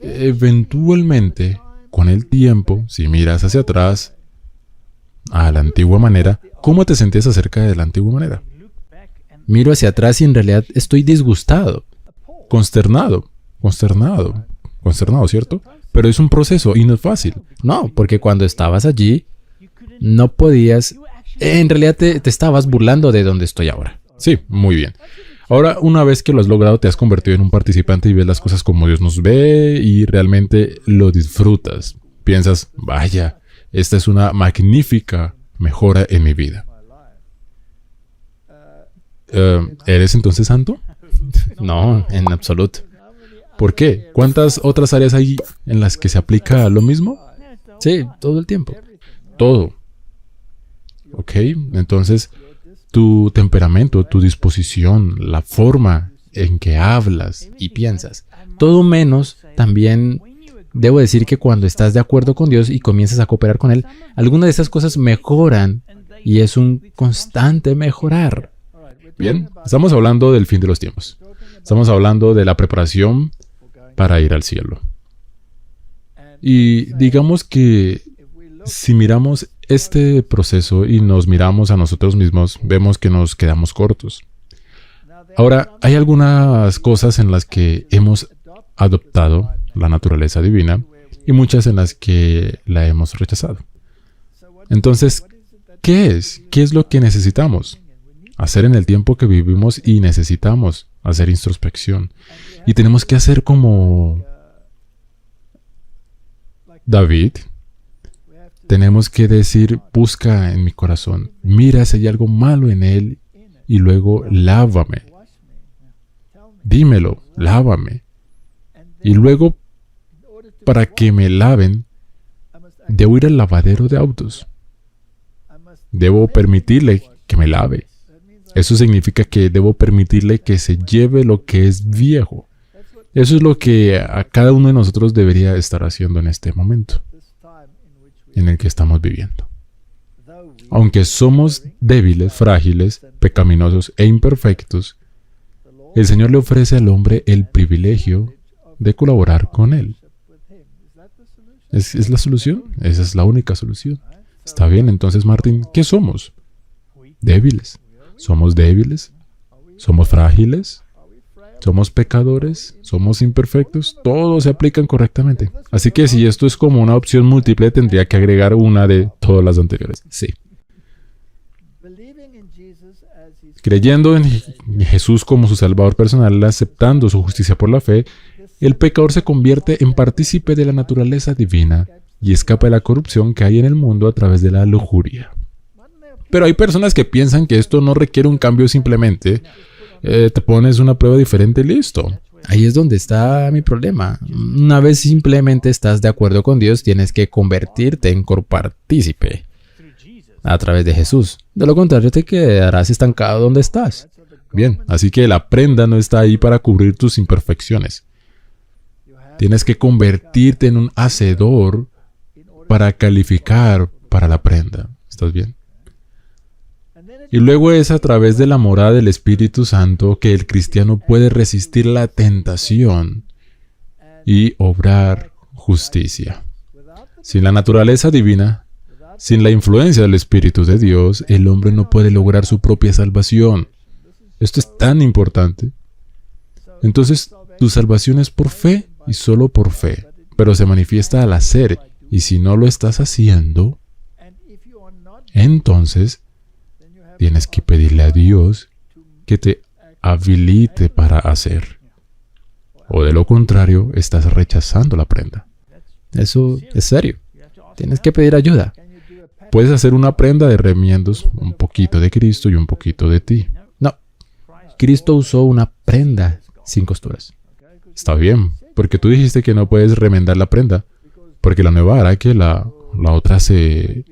eventualmente, con el tiempo, si miras hacia atrás, a la antigua manera, ¿cómo te sentías acerca de la antigua manera? Miro hacia atrás y en realidad estoy disgustado. Consternado, ¿cierto? Pero es un proceso y no es fácil. No, porque cuando estabas allí, no podías... En realidad te estabas burlando de donde estoy ahora. Sí, muy bien. Ahora, una vez que lo has logrado, te has convertido en un participante y ves las cosas como Dios nos ve y realmente lo disfrutas. Piensas, vaya, esta es una magnífica mejora en mi vida. ¿Eres entonces santo? No, en absoluto. ¿Por qué? ¿Cuántas otras áreas hay en las que se aplica lo mismo? Sí, todo el tiempo. Todo. Ok, entonces tu temperamento, tu disposición, la forma en que hablas Y piensas. Todo menos también debo decir que cuando estás de acuerdo con Dios y comienzas a cooperar con Él, algunas de esas cosas mejoran y es un constante mejorar. Bien, estamos hablando del fin de los tiempos. Estamos hablando de la preparación para ir al cielo. Y digamos que si miramos este proceso y nos miramos a nosotros mismos, vemos que nos quedamos cortos. Ahora, hay algunas cosas en las que hemos adoptado la naturaleza divina y muchas en las que la hemos rechazado. Entonces, ¿qué es? ¿Qué es lo que necesitamos hacer en el tiempo que vivimos? Y necesitamos hacer introspección. Y tenemos que hacer como David. Tenemos que decir, busca en mi corazón, mira si hay algo malo en él y luego lávame. Dímelo, lávame. Y luego, para que me laven, debo ir al lavadero de autos. Debo permitirle que me lave. Eso significa que debo permitirle que se lleve lo que es viejo. Eso es lo que a cada uno de nosotros debería estar haciendo en este momento en el que estamos viviendo. Aunque somos débiles, frágiles, pecaminosos e imperfectos, el Señor le ofrece al hombre el privilegio de colaborar con Él. ¿Es la solución? Esa es la única solución. Está bien, entonces, Martín, ¿qué somos? Débiles. ¿Somos débiles? ¿Somos frágiles? ¿Somos pecadores? ¿Somos imperfectos? Todos se aplican correctamente. Así que si esto es como una opción múltiple, tendría que agregar una de todas las anteriores. Sí. Creyendo en Jesús como su Salvador personal, aceptando su justicia por la fe, el pecador se convierte en partícipe de la naturaleza divina y escapa de la corrupción que hay en el mundo a través de la lujuria. Pero hay personas que piensan que esto no requiere un cambio simplemente te pones una prueba diferente y listo. Ahí es donde está mi problema. Una vez simplemente estás de acuerdo con Dios, tienes que convertirte en copartícipe a través de Jesús. De lo contrario, te quedarás estancado donde estás. Bien, así que la prenda no está ahí para cubrir tus imperfecciones. Tienes que convertirte en un hacedor para calificar para la prenda. ¿Estás bien? Y luego es a través de la morada del Espíritu Santo que el cristiano puede resistir la tentación y obrar justicia. Sin la naturaleza divina, sin la influencia del Espíritu de Dios, el hombre no puede lograr su propia salvación. Esto es tan importante. Entonces, tu salvación es por fe y solo por fe, pero se manifiesta al hacer, y si no lo estás haciendo, entonces tienes que pedirle a Dios que te habilite para hacer. O de lo contrario, estás rechazando la prenda. Eso es serio. Tienes que pedir ayuda. Puedes hacer una prenda de remiendos, un poquito de Cristo y un poquito de ti. No. Cristo usó una prenda sin costuras. Está bien, porque tú dijiste que no puedes remendar la prenda, porque la nueva hará que la otra se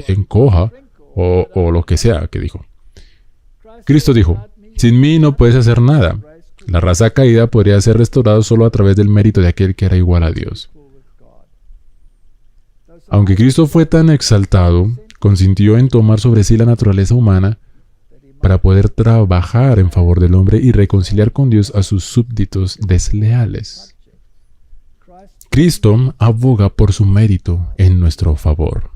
encoja o lo que sea que dijo. Cristo dijo, sin mí no puedes hacer nada. La raza caída podría ser restaurada solo a través del mérito de aquel que era igual a Dios. Aunque Cristo fue tan exaltado, consintió en tomar sobre sí la naturaleza humana para poder trabajar en favor del hombre y reconciliar con Dios a sus súbditos desleales. Cristo aboga por su mérito en nuestro favor.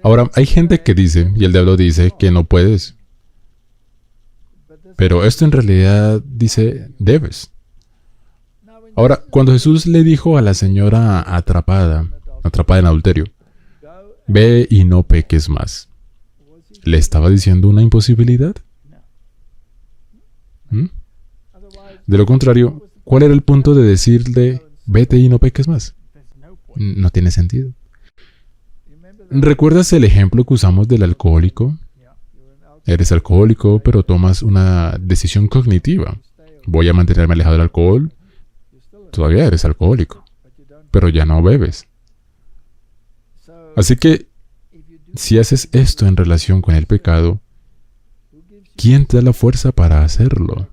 Ahora, hay gente que dice, y el diablo dice, que no puedes. Pero esto en realidad dice, debes. Ahora, cuando Jesús le dijo a la señora atrapada en adulterio, ve y no peques más, ¿le estaba diciendo una imposibilidad? De lo contrario, ¿cuál era el punto de decirle, vete y no peques más? No tiene sentido. ¿Recuerdas el ejemplo que usamos del alcohólico? Eres alcohólico, pero tomas una decisión cognitiva. Voy a mantenerme alejado del alcohol. Todavía eres alcohólico, pero ya no bebes. Así que, si haces esto en relación con el pecado, ¿quién te da la fuerza para hacerlo?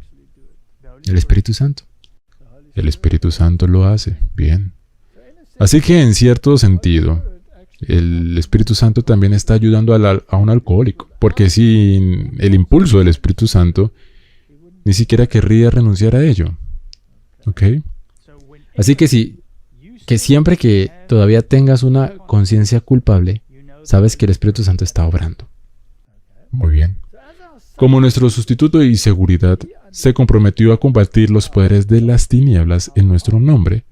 El Espíritu Santo. El Espíritu Santo lo hace. Bien. Así que, en cierto sentido, el Espíritu Santo también está ayudando a un alcohólico, porque sin el impulso del Espíritu Santo, ni siquiera querría renunciar a ello. ¿Ok? Así que siempre que todavía tengas una conciencia culpable, sabes que el Espíritu Santo está obrando. Muy bien. Como nuestro sustituto y seguridad, se comprometió a combatir los poderes de las tinieblas en nuestro nombre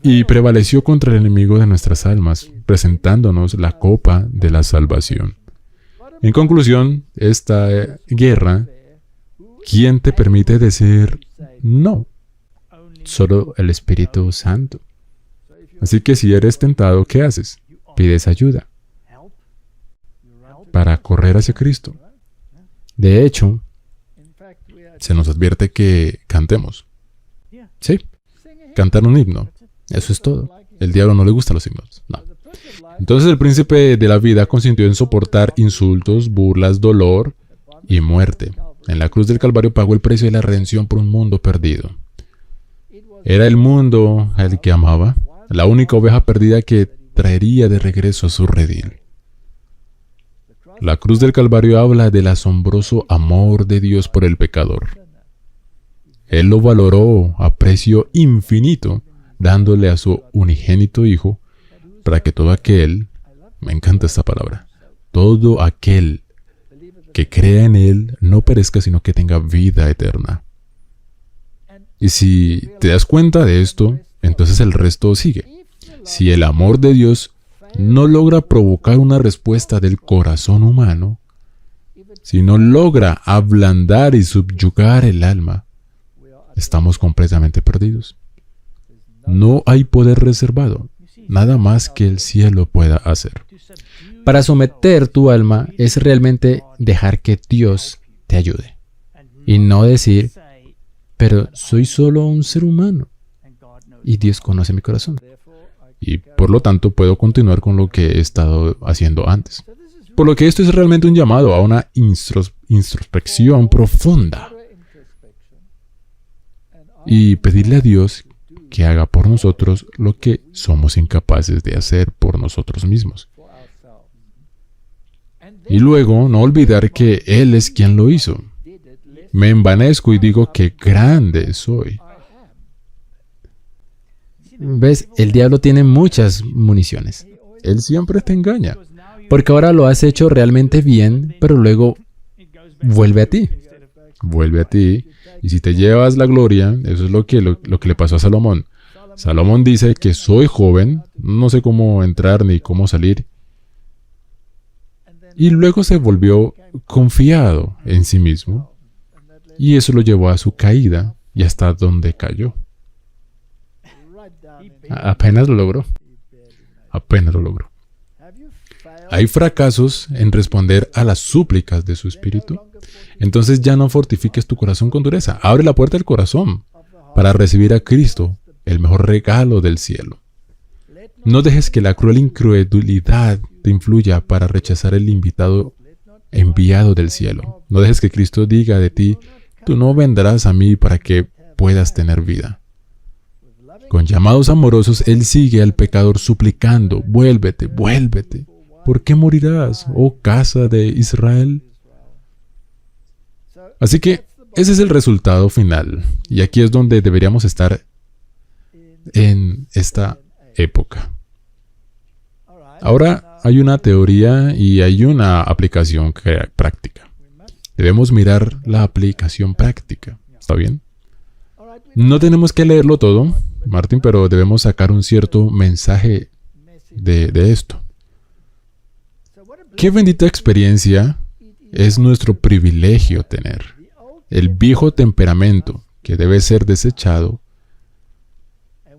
y prevaleció contra el enemigo de nuestras almas, presentándonos la copa de la salvación. En conclusión, esta guerra, ¿quién te permite decir no? Solo el Espíritu Santo. Así que si eres tentado, ¿qué haces? Pides ayuda para correr hacia Cristo. De hecho, se nos advierte que cantemos. Sí, cantar un himno. Eso es todo. El diablo no le gustan los himnos. No. Entonces el príncipe de la vida consintió en soportar insultos, burlas, dolor y muerte. En la cruz del Calvario pagó el precio de la redención por un mundo perdido. Era el mundo el que amaba, la única oveja perdida que traería de regreso a su redil. La cruz del Calvario habla del asombroso amor de Dios por el pecador. Él lo valoró a precio infinito, dándole a su unigénito Hijo, para que todo aquel, me encanta esta palabra, todo aquel que crea en Él no perezca, sino que tenga vida eterna. Y si te das cuenta de esto, entonces el resto sigue. Si el amor de Dios no logra provocar una respuesta del corazón humano, si no logra ablandar y subyugar el alma, estamos completamente perdidos. No hay poder reservado, nada más que el cielo pueda hacer. Para someter tu alma es realmente dejar que Dios te ayude. Y no decir, pero soy solo un ser humano y Dios conoce mi corazón. Y por lo tanto puedo continuar con lo que he estado haciendo antes. Por lo que esto es realmente un llamado a una introspección profunda. Y pedirle a Dios que haga por nosotros lo que somos incapaces de hacer por nosotros mismos. Y luego no olvidar que Él es quien lo hizo. Me envanezco y digo que grande soy. ¿Ves? El diablo tiene muchas municiones. Él siempre te engaña. Porque ahora lo has hecho realmente bien, pero luego vuelve a ti. Vuelve a ti. Y si te llevas la gloria, eso es lo que le pasó a Salomón. Salomón dice que soy joven, no sé cómo entrar ni cómo salir. Y luego se volvió confiado en sí mismo. Y eso lo llevó a su caída y hasta donde cayó. Apenas lo logró. Apenas lo logró. Hay fracasos en responder a las súplicas de su espíritu. Entonces ya no fortifiques tu corazón con dureza. Abre la puerta del corazón para recibir a Cristo, el mejor regalo del cielo. No dejes que la cruel incredulidad te influya para rechazar el invitado enviado del cielo. No dejes que Cristo diga de ti, tú no vendrás a mí para que puedas tener vida. Con llamados amorosos, Él sigue al pecador suplicando, vuélvete, vuélvete. ¿Por qué morirás, oh casa de Israel? Así que ese es el resultado final. Y aquí es donde deberíamos estar en esta época. Ahora hay una teoría y hay una aplicación práctica. Debemos mirar la aplicación práctica. ¿Está bien? No tenemos que leerlo todo, Martín, pero debemos sacar un cierto mensaje de esto. Qué bendita experiencia es nuestro privilegio tener. El viejo temperamento que debe ser desechado.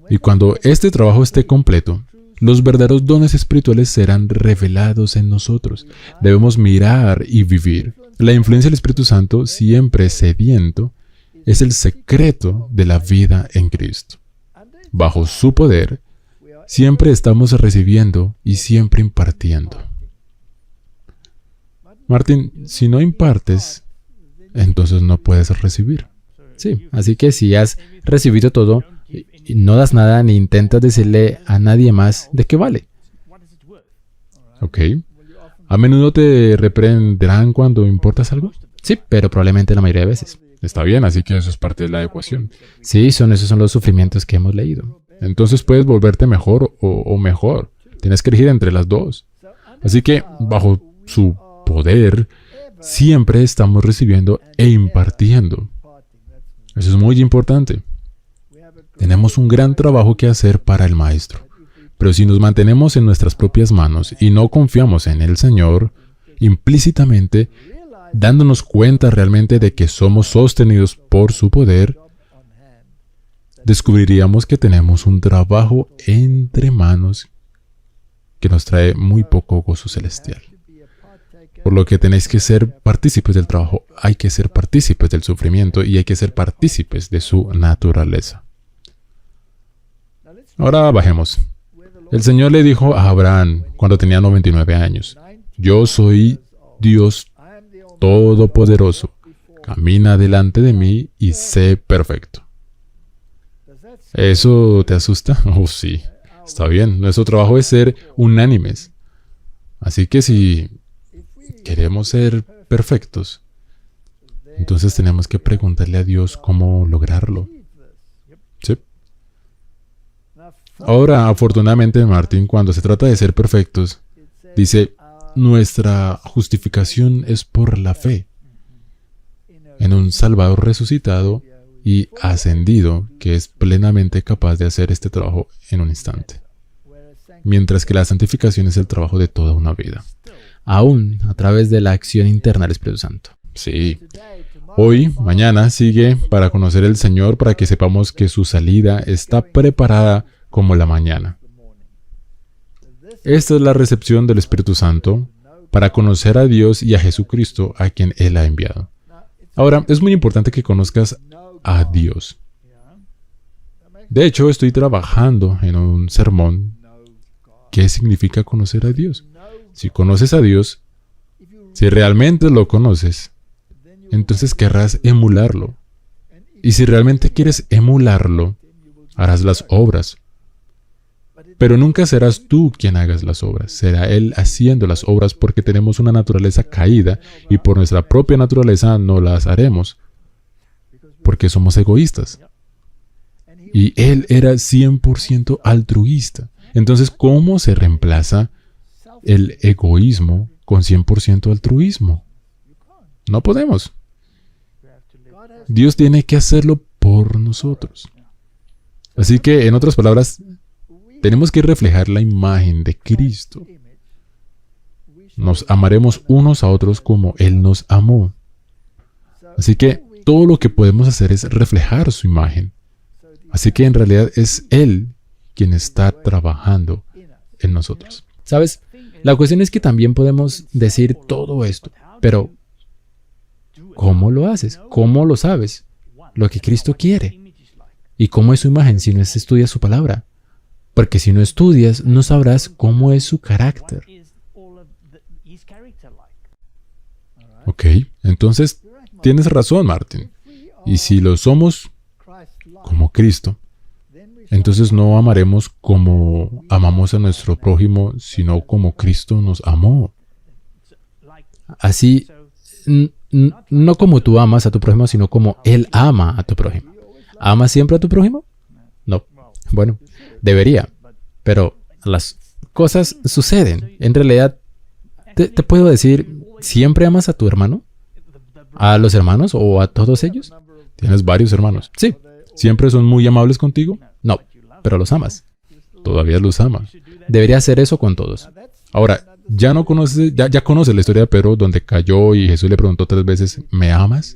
Y cuando este trabajo esté completo, los verdaderos dones espirituales serán revelados en nosotros. Debemos mirar y vivir. La influencia del Espíritu Santo, siempre sediento, es el secreto de la vida en Cristo. Bajo su poder, siempre estamos recibiendo y siempre impartiendo. Martín, si no impartes, entonces no puedes recibir. Sí, así que si has recibido todo, y no das nada ni intentas decirle a nadie más de qué vale. Ok. ¿A menudo te reprenderán cuando importas algo? Sí, pero probablemente la mayoría de veces. Está bien, así que eso es parte de la ecuación. Sí, esos son los sufrimientos que hemos leído. Entonces puedes volverte mejor o mejor. Tienes que elegir entre las dos. Así que, bajo su poder, siempre estamos recibiendo e impartiendo. Eso es muy importante. Tenemos un gran trabajo que hacer para el Maestro. Pero si nos mantenemos en nuestras propias manos y no confiamos en el Señor, implícitamente, dándonos cuenta realmente de que somos sostenidos por su poder, descubriríamos que tenemos un trabajo entre manos que nos trae muy poco gozo celestial. Por lo que tenéis que ser partícipes del trabajo, hay que ser partícipes del sufrimiento y hay que ser partícipes de su naturaleza. Ahora bajemos. El Señor le dijo a Abraham cuando tenía 99 años, yo soy Dios Todopoderoso, camina delante de mí y sé perfecto. ¿Eso te asusta? Oh, sí. Está bien. Nuestro trabajo es ser unánimes. Así que si queremos ser perfectos, entonces tenemos que preguntarle a Dios cómo lograrlo. ¿Sí? Ahora, afortunadamente, Martín, cuando se trata de ser perfectos, dice, nuestra justificación es por la fe en un Salvador resucitado y ascendido que es plenamente capaz de hacer este trabajo en un instante. Mientras que la santificación es el trabajo de toda una vida. Aún a través de la acción interna del Espíritu Santo. Sí. Hoy, mañana, sigue para conocer el Señor para que sepamos que su salida está preparada como la mañana. Esta es la recepción del Espíritu Santo para conocer a Dios y a Jesucristo a quien Él ha enviado. Ahora, es muy importante que conozcas a Dios. De hecho, estoy trabajando en un sermón. ¿Qué significa conocer a Dios? Si conoces a Dios, si realmente lo conoces, entonces querrás emularlo. Y si realmente quieres emularlo, harás las obras. Pero nunca serás tú quien hagas las obras, será Él haciendo las obras porque tenemos una naturaleza caída y por nuestra propia naturaleza no las haremos, porque somos egoístas. Y Él era 100% altruista. Entonces, ¿cómo se reemplaza el egoísmo con 100% altruismo? No podemos. Dios tiene que hacerlo por nosotros. Así que, en otras palabras, tenemos que reflejar la imagen de Cristo. Nos amaremos unos a otros como Él nos amó. Así que todo lo que podemos hacer es reflejar su imagen. Así que en realidad es Él quien está trabajando en nosotros. ¿Sabes? La cuestión es que también podemos decir todo esto, pero ¿cómo lo haces? ¿Cómo lo sabes? Lo que Cristo quiere. ¿Y cómo es su imagen si no estudias su palabra? Porque si no estudias, no sabrás cómo es su carácter. Ok, entonces tienes razón, Martin. Y si lo somos como Cristo, entonces no amaremos como amamos a nuestro prójimo, sino como Cristo nos amó. Así, no como tú amas a tu prójimo, sino como Él ama a tu prójimo. ¿Amas siempre a tu prójimo? No. Bueno, debería. Pero las cosas suceden. En realidad, te puedo decir, ¿siempre amas a tu hermano? ¿A los hermanos o a todos ellos? ¿Tienes varios hermanos? Sí. ¿Siempre son muy amables contigo? No, pero los amas. Todavía los amas. Debería hacer eso con todos. Ahora, ya conoces la historia de Pedro donde cayó y Jesús le preguntó 3 veces, ¿me amas?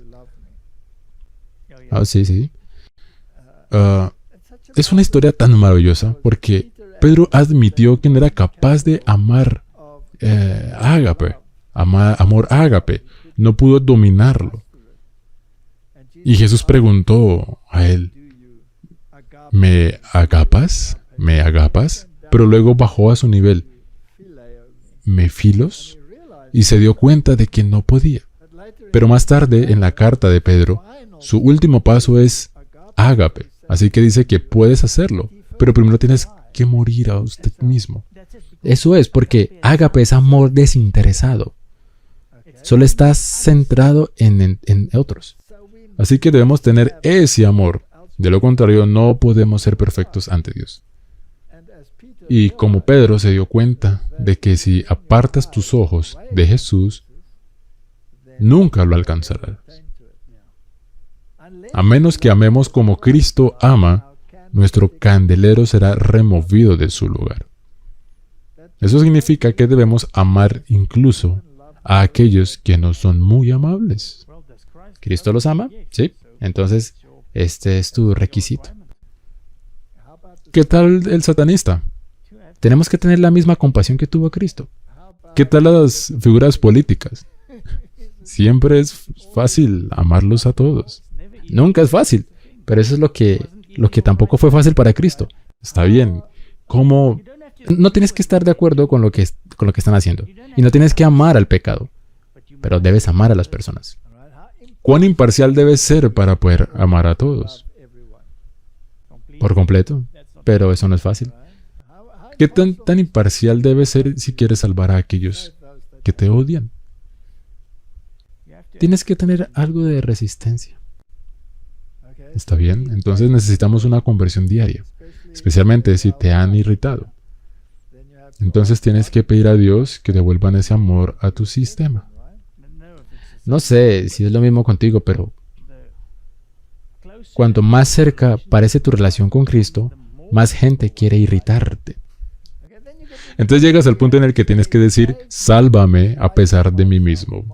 Sí. Es una historia tan maravillosa porque Pedro admitió que no era capaz de amar ágape, amor ágape. No pudo dominarlo. Y Jesús preguntó a él, ¿me agapas? ¿Me agapas? Pero luego bajó a su nivel, ¿me filos? Y se dio cuenta de que no podía. Pero más tarde, en la carta de Pedro, su último paso es ágape. Así que dice que puedes hacerlo, pero primero tienes que morir a usted mismo. Eso es porque ágape es amor desinteresado. Solo estás centrado en otros. Así que debemos tener ese amor. De lo contrario, no podemos ser perfectos ante Dios. Y como Pedro se dio cuenta de que si apartas tus ojos de Jesús, nunca lo alcanzarás. A menos que amemos como Cristo ama, nuestro candelero será removido de su lugar. Eso significa que debemos amar incluso a aquellos que no son muy amables. ¿Cristo los ama? Sí. Entonces, este es tu requisito. ¿Qué tal el satanista? Tenemos que tener la misma compasión que tuvo Cristo. ¿Qué tal las figuras políticas? Siempre es fácil amarlos a todos. Nunca es fácil, pero eso es lo que tampoco fue fácil para Cristo. Está bien. ¿Cómo? No tienes que estar de acuerdo con lo que están haciendo. Y no tienes que amar al pecado. Pero debes amar a las personas. ¿Cuán imparcial debes ser para poder amar a todos? Por completo. Pero eso no es fácil. ¿Qué tan imparcial debes ser si quieres salvar a aquellos que te odian? Tienes que tener algo de resistencia. Está bien, entonces necesitamos una conversión diaria, especialmente si te han irritado. Entonces tienes que pedir a Dios que devuelvan ese amor a tu sistema. No sé si es lo mismo contigo, pero cuanto más cerca parece tu relación con Cristo, más gente quiere irritarte. Entonces llegas al punto en el que tienes que decir, sálvame a pesar de mí mismo.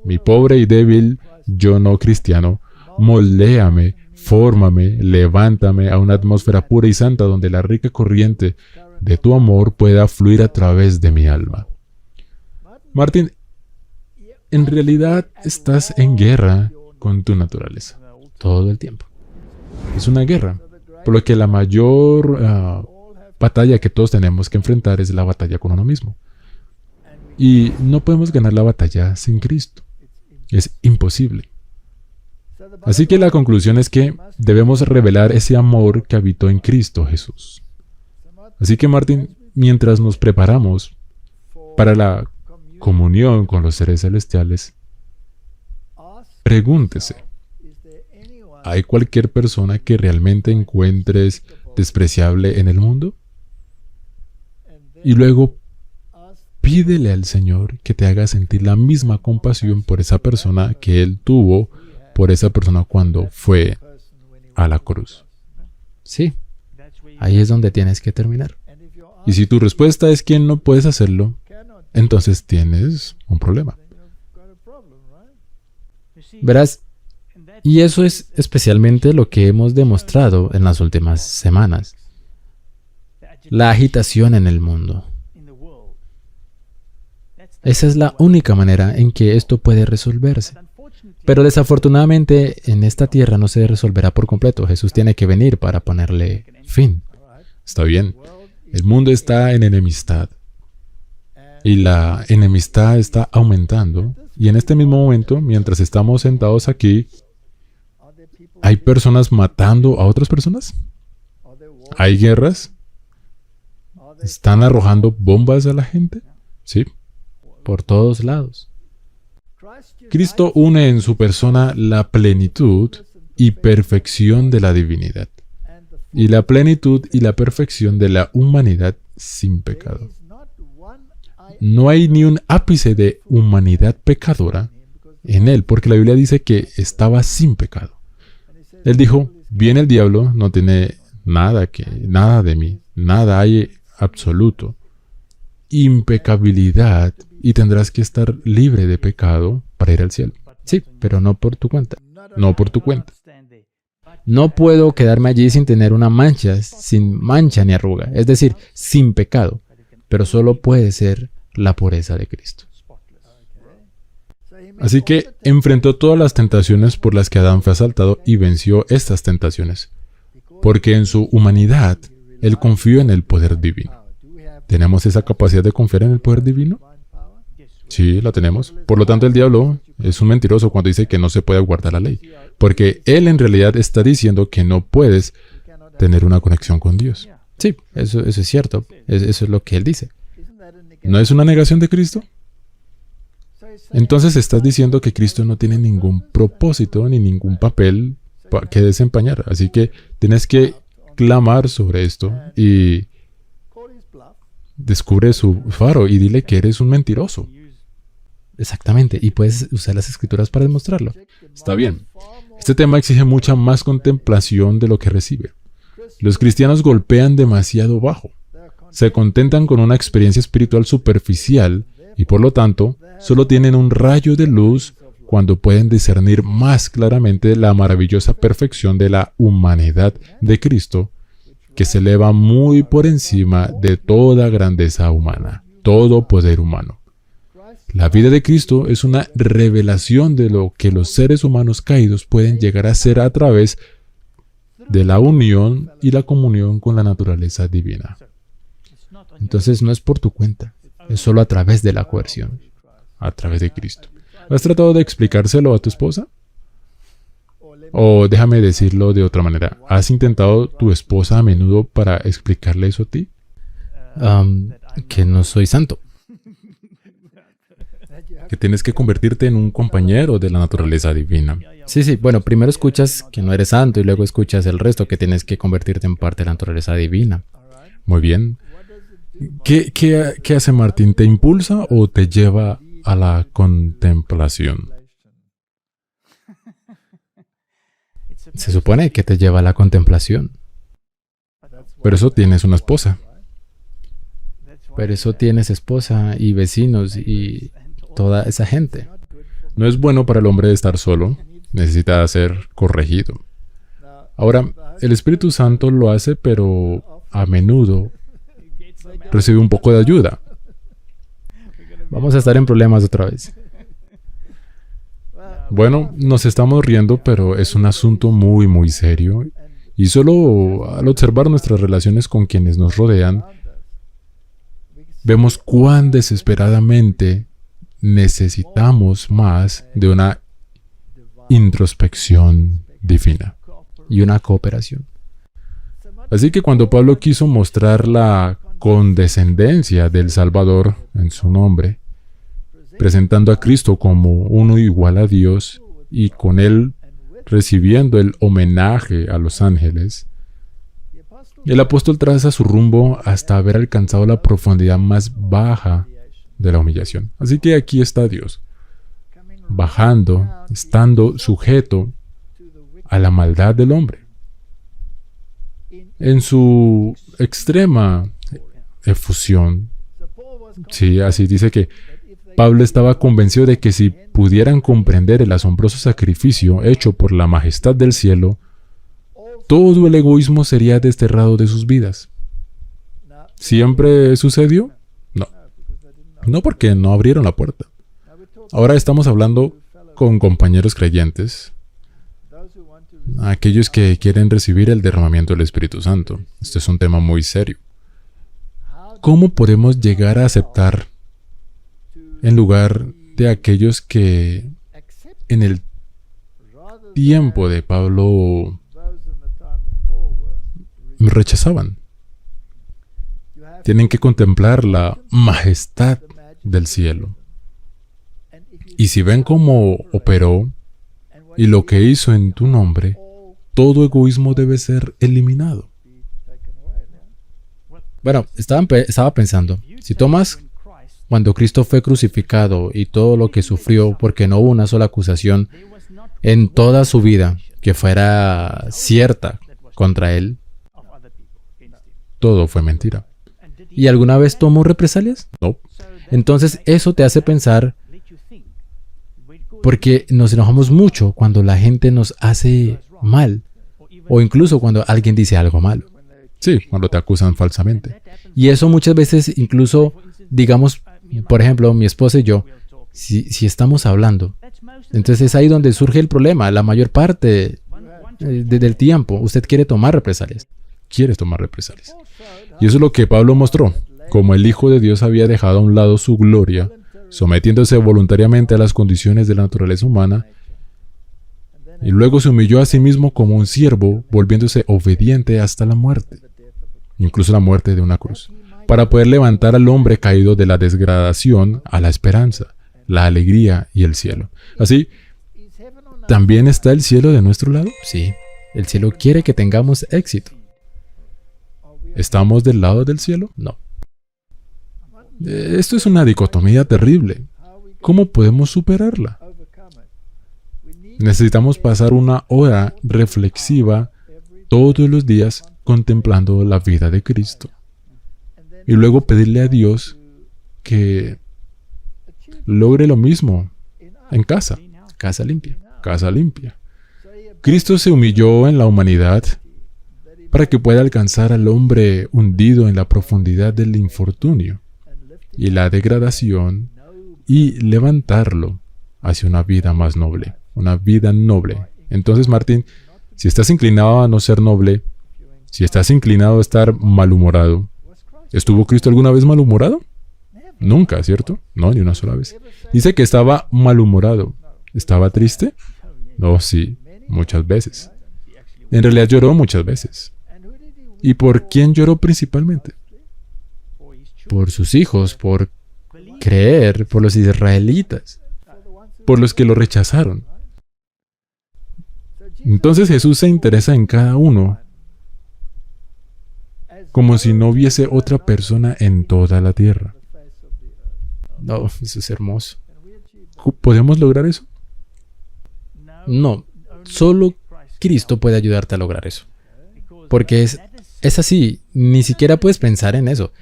Mi pobre y débil yo no cristiano, moldéame, fórmame, levántame a una atmósfera pura y santa donde la rica corriente de tu amor pueda fluir a través de mi alma. Martin, en realidad estás en guerra con tu naturaleza. Todo el tiempo. Es una guerra. Por lo que la mayor batalla que todos tenemos que enfrentar es la batalla con uno mismo. Y no podemos ganar la batalla sin Cristo. Es imposible. Así que la conclusión es que debemos revelar ese amor que habitó en Cristo Jesús. Así que, Martin, mientras nos preparamos para la comunión con los seres celestiales, pregúntese, ¿hay cualquier persona que realmente encuentres despreciable en el mundo? Y luego pídele al Señor que te haga sentir la misma compasión por esa persona que Él tuvo por esa persona cuando fue a la cruz. Sí, ahí es donde tienes que terminar. Y si tu respuesta es que no puedes hacerlo, entonces tienes un problema. Verás, y eso es especialmente lo que hemos demostrado en las últimas semanas. La agitación en el mundo. Esa es la única manera en que esto puede resolverse. Pero desafortunadamente en esta tierra no se resolverá por completo. Jesús tiene que venir para ponerle fin. Está bien. El mundo está en enemistad. Y la enemistad está aumentando. Y en este mismo momento, mientras estamos sentados aquí, ¿hay personas matando a otras personas? ¿Hay guerras? ¿Están arrojando bombas a la gente? Sí. Por todos lados. Cristo une en su persona la plenitud y perfección de la divinidad y la plenitud y la perfección de la humanidad sin pecado. No hay ni un ápice de humanidad pecadora en Él, porque la Biblia dice que estaba sin pecado. Él dijo, viene el diablo, no tiene nada de mí, nada hay absoluto. Impecabilidad y tendrás que estar libre de pecado para ir al cielo. Sí, pero no por tu cuenta. No por tu cuenta. No puedo quedarme allí sin tener una mancha, sin mancha ni arruga, es decir, sin pecado, pero solo puede ser la pureza de Cristo. Así que enfrentó todas las tentaciones por las que Adán fue asaltado y venció estas tentaciones, porque en su humanidad, Él confió en el poder divino. ¿Tenemos esa capacidad de confiar en el poder divino? Sí, la tenemos. Por lo tanto, el diablo es un mentiroso cuando dice que no se puede guardar la ley, porque él en realidad está diciendo que no puedes tener una conexión con Dios. Sí, eso es cierto. Eso es lo que él dice. ¿No es una negación de Cristo? Entonces estás diciendo que Cristo no tiene ningún propósito ni ningún papel que desempeñar. Así que tienes que clamar sobre esto y descubre su faro y dile que eres un mentiroso. Exactamente, y puedes usar las escrituras para demostrarlo. Está bien. Este tema exige mucha más contemplación de lo que recibe. Los cristianos golpean demasiado bajo. Se contentan con una experiencia espiritual superficial y por lo tanto solo tienen un rayo de luz cuando pueden discernir más claramente la maravillosa perfección de la humanidad de Cristo, que se eleva muy por encima de toda grandeza humana, todo poder humano. La vida de Cristo es una revelación de lo que los seres humanos caídos pueden llegar a ser a través de la unión y la comunión con la naturaleza divina. Entonces no es por tu cuenta, es solo a través de la coerción. A través de Cristo. ¿Has tratado de explicárselo a tu esposa? O déjame decirlo de otra manera, ¿has intentado tu esposa a menudo para explicarle eso a ti? Que no soy santo. Que tienes que convertirte en un compañero de la naturaleza divina. Sí, bueno, primero escuchas que no eres santo y luego escuchas el resto, que tienes que convertirte en parte de la naturaleza divina. Muy bien. ¿Qué hace Martín? ¿Te impulsa o te lleva a la contemplación? Se supone que te lleva a la contemplación. Pero eso tienes una esposa. Pero eso tienes esposa y vecinos y toda esa gente. No es bueno para el hombre estar solo. Necesita ser corregido. Ahora, el Espíritu Santo lo hace, pero a menudo recibe un poco de ayuda. Vamos a estar en problemas otra vez. Bueno, nos estamos riendo, pero es un asunto muy, muy serio. Y solo al observar nuestras relaciones con quienes nos rodean, vemos cuán desesperadamente necesitamos más de una introspección divina Y una cooperación. Así que cuando Pablo quiso mostrar la condescendencia del Salvador en su nombre, presentando a Cristo como uno igual a Dios y con él recibiendo el homenaje a los ángeles, el apóstol traza su rumbo hasta haber alcanzado la profundidad más baja de la humillación. Así que aquí está Dios, bajando, estando sujeto a la maldad del hombre. En su extrema efusión, sí, así dice que Pablo estaba convencido de que si pudieran comprender el asombroso sacrificio hecho por la majestad del cielo, todo el egoísmo sería desterrado de sus vidas. ¿Siempre sucedió? No. No, porque no abrieron la puerta. Ahora estamos hablando con compañeros creyentes, aquellos que quieren recibir el derramamiento del Espíritu Santo. Este es un tema muy serio. ¿Cómo podemos llegar a aceptar en lugar de aquellos que en el tiempo de Pablo rechazaban? Tienen que contemplar la majestad del cielo. Y si ven cómo operó y lo que hizo en tu nombre, todo egoísmo debe ser eliminado. Bueno, estaba pensando, si tomas cuando Cristo fue crucificado y todo lo que sufrió, porque no hubo una sola acusación en toda su vida que fuera cierta contra él, Todo fue mentira. ¿y alguna vez tomó represalias? No. Entonces eso te hace pensar, porque nos enojamos mucho cuando la gente nos hace mal, o incluso cuando alguien dice algo malo. Sí, cuando te acusan falsamente. Y eso muchas veces incluso, digamos, por ejemplo, mi esposa y yo, si estamos hablando, entonces es ahí donde surge el problema. La mayor parte del tiempo usted quiere tomar represalias. Quieres tomar represalias. Y eso es lo que Pablo mostró. Como el Hijo de Dios había dejado a un lado su gloria, sometiéndose voluntariamente a las condiciones de la naturaleza humana, y luego se humilló a sí mismo como un siervo, volviéndose obediente hasta la muerte, incluso la muerte de una cruz, para poder levantar al hombre caído de la degradación a la esperanza, la alegría y el cielo. Así, ¿también está el cielo de nuestro lado? Sí, el cielo quiere que tengamos éxito. ¿Estamos del lado del cielo? No. Esto es una dicotomía terrible. ¿Cómo podemos superarla? Necesitamos pasar una hora reflexiva todos los días contemplando la vida de Cristo. Y luego pedirle a Dios que logre lo mismo en casa. Casa limpia. Casa limpia. Cristo se humilló en la humanidad para que pueda alcanzar al hombre hundido en la profundidad del infortunio y la degradación y levantarlo hacia una vida más noble, una vida noble. Entonces, Martín, si estás inclinado a no ser noble, si estás inclinado a estar malhumorado, ¿estuvo Cristo alguna vez malhumorado? Nunca, ¿cierto? No, ni una sola vez. Dice que estaba malhumorado. ¿Estaba triste? No, sí, muchas veces. En realidad lloró muchas veces. ¿Y por quién lloró principalmente? Por sus hijos, por creer, por los israelitas. Por los que lo rechazaron. Entonces Jesús se interesa en cada uno, como si no hubiese otra persona en toda la tierra. No, eso es hermoso. ¿Podemos lograr eso? No, solo Cristo puede ayudarte a lograr eso. Porque es así, ni siquiera puedes pensar en eso.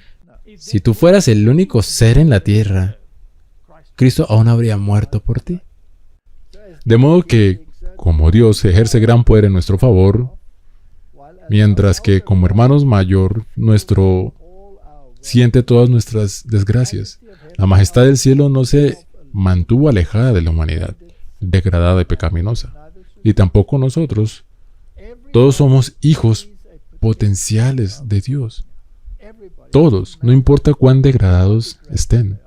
Si tú fueras el único ser en la tierra, Cristo aún habría muerto por ti. De modo que, como Dios ejerce gran poder en nuestro favor, mientras que como hermanos mayor, nuestro siente todas nuestras desgracias. La majestad del cielo no se mantuvo alejada de la humanidad. degradada y pecaminosa. Y tampoco nosotros. Todos somos hijos potenciales de Dios. Todos, no importa cuán degradados estén.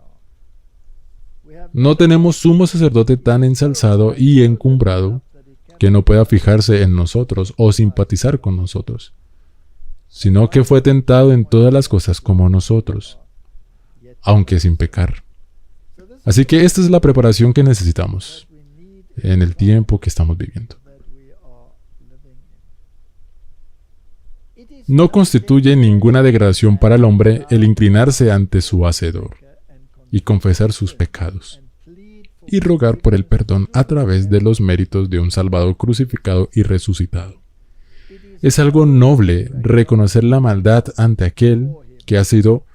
No tenemos sumo sacerdote tan ensalzado y encumbrado que no pueda fijarse en nosotros o simpatizar con nosotros, sino que fue tentado en todas las cosas como nosotros, aunque sin pecar. Así que esta es la preparación que necesitamos en el tiempo que estamos viviendo. No constituye ninguna degradación para el hombre el inclinarse ante su Hacedor y confesar sus pecados y rogar por el perdón a través de los méritos de un Salvador crucificado y resucitado. Es algo noble reconocer la maldad ante aquel que ha sido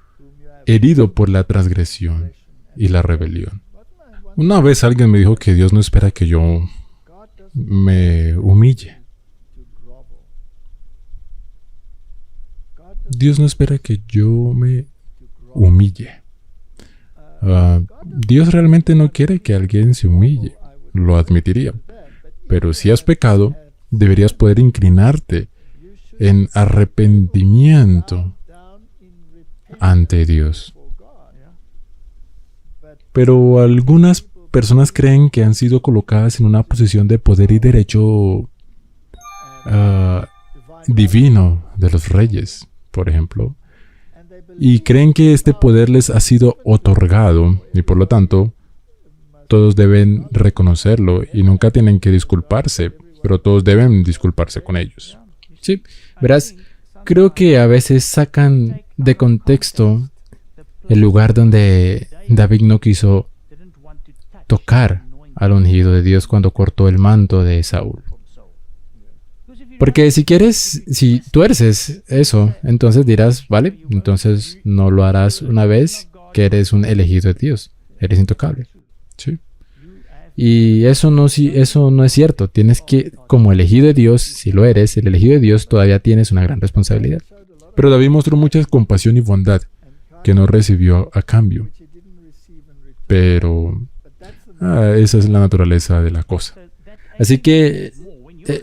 herido por la transgresión y la rebelión. Una vez alguien me dijo que Dios no espera que yo me humille. Dios no espera que yo me humille. Dios realmente no quiere que alguien se humille, lo admitiría. Pero si has pecado, deberías poder inclinarte en arrepentimiento ante Dios. Pero algunas personas creen que han sido colocadas en una posición de poder y derecho divino de los reyes, por ejemplo, y creen que este poder les ha sido otorgado y por lo tanto todos deben reconocerlo y nunca tienen que disculparse, pero todos deben disculparse con ellos. Sí, verás, creo que a veces sacan de contexto el lugar donde David no quiso tocar al ungido de Dios cuando cortó el manto de Saúl. Porque si tuerces eso, entonces dirás, vale, entonces no lo harás una vez que eres un elegido de Dios, eres intocable. Sí. Y eso no es cierto. Tienes que, como elegido de Dios, si lo eres, el elegido de Dios, todavía tienes una gran responsabilidad. Pero David mostró mucha compasión y bondad que no recibió a cambio. Pero esa es la naturaleza de la cosa. Así que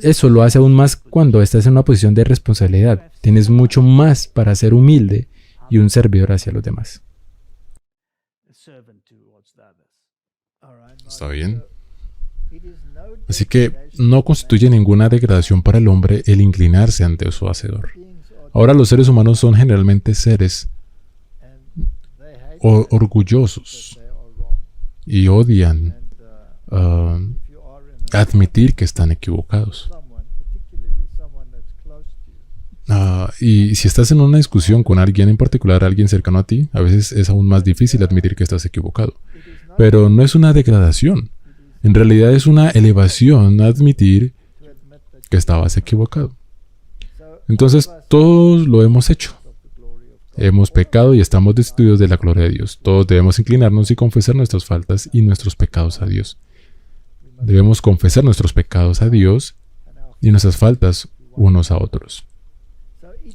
eso lo hace aún más cuando estás en una posición de responsabilidad. Tienes mucho más para ser humilde y un servidor hacia los demás. ¿Está bien? Así que no constituye ninguna degradación para el hombre el inclinarse ante su Hacedor. Ahora los seres humanos son generalmente seres orgullosos y odian admitir que están equivocados. Y si estás en una discusión con alguien en particular, alguien cercano a ti, a veces es aún más difícil admitir que estás equivocado. Pero no es una degradación. En realidad es una elevación admitir que estabas equivocado. Entonces, todos lo hemos hecho. Hemos pecado y estamos destituidos de la gloria de Dios. Todos debemos inclinarnos y confesar nuestras faltas y nuestros pecados a Dios. Debemos confesar nuestros pecados a Dios y nuestras faltas unos a otros.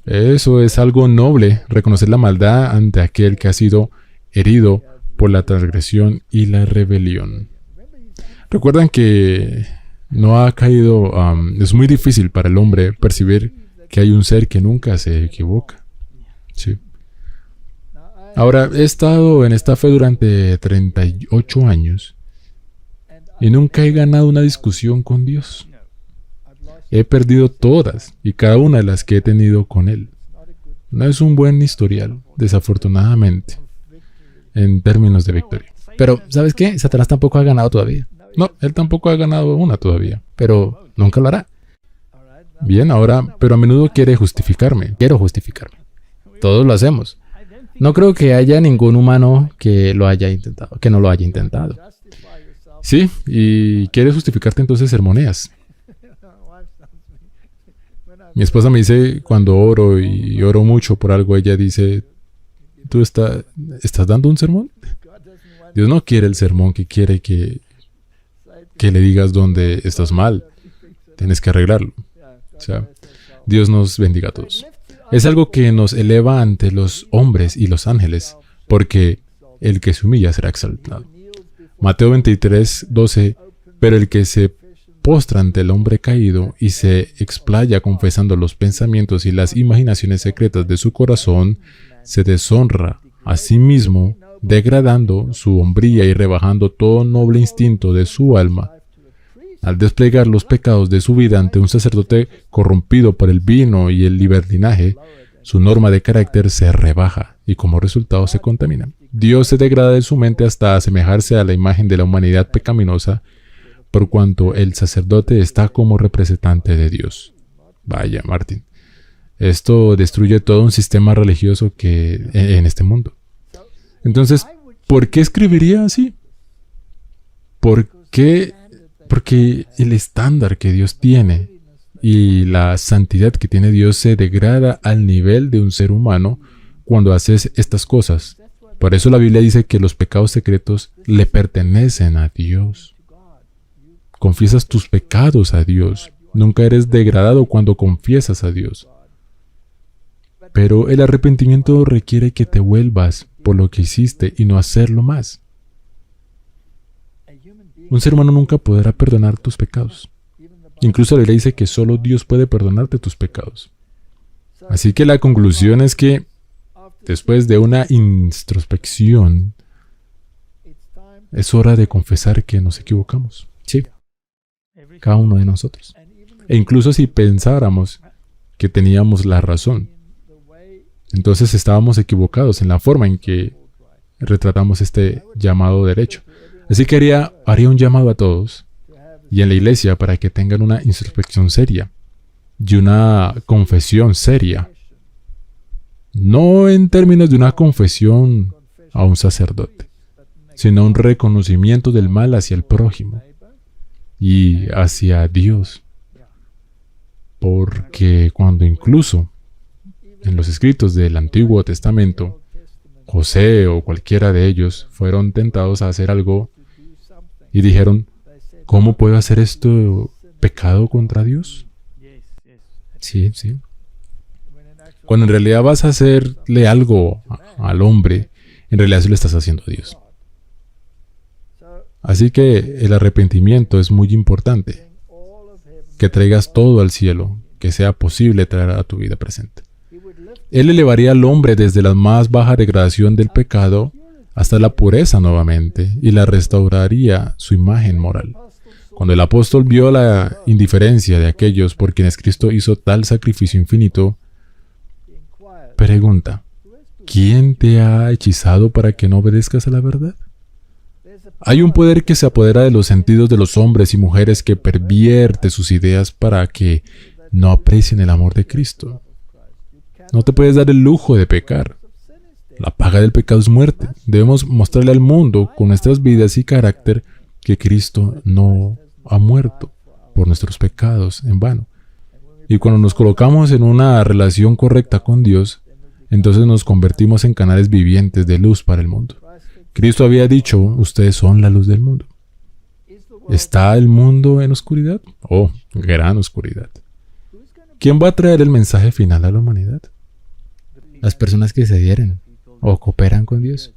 Eso es algo noble, reconocer la maldad ante aquel que ha sido herido por la transgresión y la rebelión. Recuerdan que no ha caído, es muy difícil para el hombre percibir que hay un ser que nunca se equivoca. Sí. Ahora, he estado en esta fe durante 38 años y nunca he ganado una discusión con Dios. He perdido todas y cada una de las que he tenido con Él. No es un buen historial, desafortunadamente, en términos de victoria. Pero, ¿sabes qué? Satanás tampoco ha ganado todavía. No, él tampoco ha ganado una todavía. Pero nunca lo hará. Bien, ahora, pero a menudo quiere justificarme. Quiero justificarme. Todos lo hacemos. No creo que haya ningún humano que lo haya intentado, que no lo haya intentado. Sí, y quieres justificarte, entonces sermoneas. Mi esposa me dice, cuando oro y oro mucho por algo, ella dice, ¿tú estás dando un sermón? Dios no quiere el sermón, que quiere que le digas dónde estás mal. Tienes que arreglarlo. O sea, Dios nos bendiga a todos. Es algo que nos eleva ante los hombres y los ángeles, porque el que se humilla será exaltado. Mateo 23:12 Pero el que se postra ante el hombre caído y se explaya confesando los pensamientos y las imaginaciones secretas de su corazón, se deshonra a sí mismo, degradando su hombría y rebajando todo noble instinto de su alma. Al desplegar los pecados de su vida ante un sacerdote corrompido por el vino y el libertinaje, su norma de carácter se rebaja y como resultado se contamina. Dios se degrada de su mente hasta asemejarse a la imagen de la humanidad pecaminosa, por cuanto el sacerdote está como representante de Dios. Vaya, Martin. Esto destruye todo un sistema religioso que en este mundo. Entonces, ¿por qué escribiría así? ¿Por qué? Porque el estándar que Dios tiene y la santidad que tiene Dios se degrada al nivel de un ser humano cuando haces estas cosas. Por eso la Biblia dice que los pecados secretos le pertenecen a Dios. Confiesas tus pecados a Dios. Nunca eres degradado cuando confiesas a Dios. Pero el arrepentimiento requiere que te vuelvas por lo que hiciste y no hacerlo más. Un ser humano nunca podrá perdonar tus pecados. Incluso la Biblia dice que solo Dios puede perdonarte tus pecados. Así que la conclusión es que después de una introspección, es hora de confesar que nos equivocamos. Sí, cada uno de nosotros. E incluso si pensáramos que teníamos la razón, entonces estábamos equivocados en la forma en que retratamos este llamado derecho. Así que haría un llamado a todos y en la iglesia para que tengan una introspección seria y una confesión seria. No en términos de una confesión a un sacerdote, sino un reconocimiento del mal hacia el prójimo y hacia Dios. Porque cuando incluso en los escritos del Antiguo Testamento, José o cualquiera de ellos fueron tentados a hacer algo y dijeron, ¿cómo puedo hacer esto pecado contra Dios? Sí, sí. Cuando en realidad vas a hacerle algo al hombre, en realidad se lo estás haciendo a Dios. Así que el arrepentimiento es muy importante. Que traigas todo al cielo, que sea posible traer a tu vida presente. Él elevaría al hombre desde la más baja degradación del pecado hasta la pureza nuevamente y la restauraría su imagen moral. Cuando el apóstol vio la indiferencia de aquellos por quienes Cristo hizo tal sacrificio infinito, pregunta, ¿quién te ha hechizado para que no obedezcas a la verdad? Hay un poder que se apodera de los sentidos de los hombres y mujeres que pervierte sus ideas para que no aprecien el amor de Cristo. No te puedes dar el lujo de pecar. La paga del pecado es muerte. Debemos mostrarle al mundo con nuestras vidas y carácter que Cristo no ha muerto por nuestros pecados en vano. Y cuando nos colocamos en una relación correcta con Dios, entonces nos convertimos en canales vivientes de luz para el mundo. Cristo había dicho, ustedes son la luz del mundo. ¿Está el mundo en oscuridad? Oh, gran oscuridad. ¿Quién va a traer el mensaje final a la humanidad? Las personas que se adhieren o cooperan con Dios.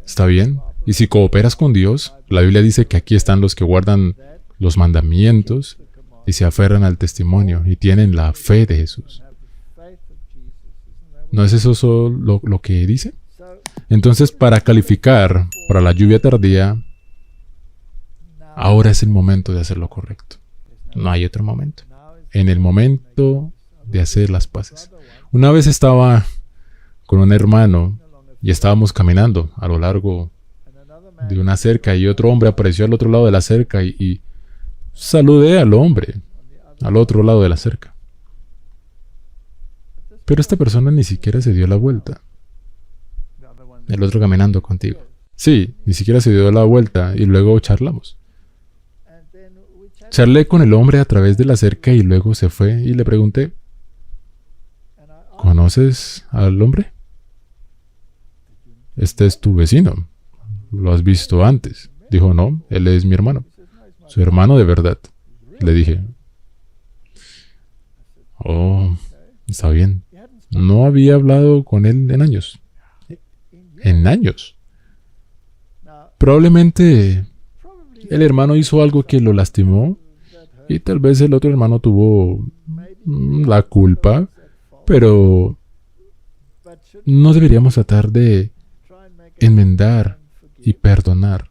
¿Está bien? Y si cooperas con Dios, la Biblia dice que aquí están los que guardan los mandamientos y se aferran al testimonio y tienen la fe de Jesús. ¿No es eso solo lo que dice? Entonces, para calificar para la lluvia tardía, ahora es el momento de hacer lo correcto. No hay otro momento. En el momento de hacer las paces. Una vez estaba con un hermano y estábamos caminando a lo largo de una cerca y otro hombre apareció al otro lado de la cerca y saludé al hombre al otro lado de la cerca. Pero esta persona ni siquiera se dio la vuelta. El otro caminando contigo. Sí, ni siquiera se dio la vuelta y luego charlamos. Charlé con el hombre a través de la cerca y luego se fue y le pregunté, ¿conoces al hombre? Este es tu vecino. ¿Lo has visto antes? Dijo, no, él es mi hermano. Su hermano de verdad. Le dije, oh, está bien. No había hablado con él en años. ¿En años? Probablemente el hermano hizo algo que lo lastimó y tal vez el otro hermano tuvo la culpa, pero no deberíamos tratar de enmendar y perdonar.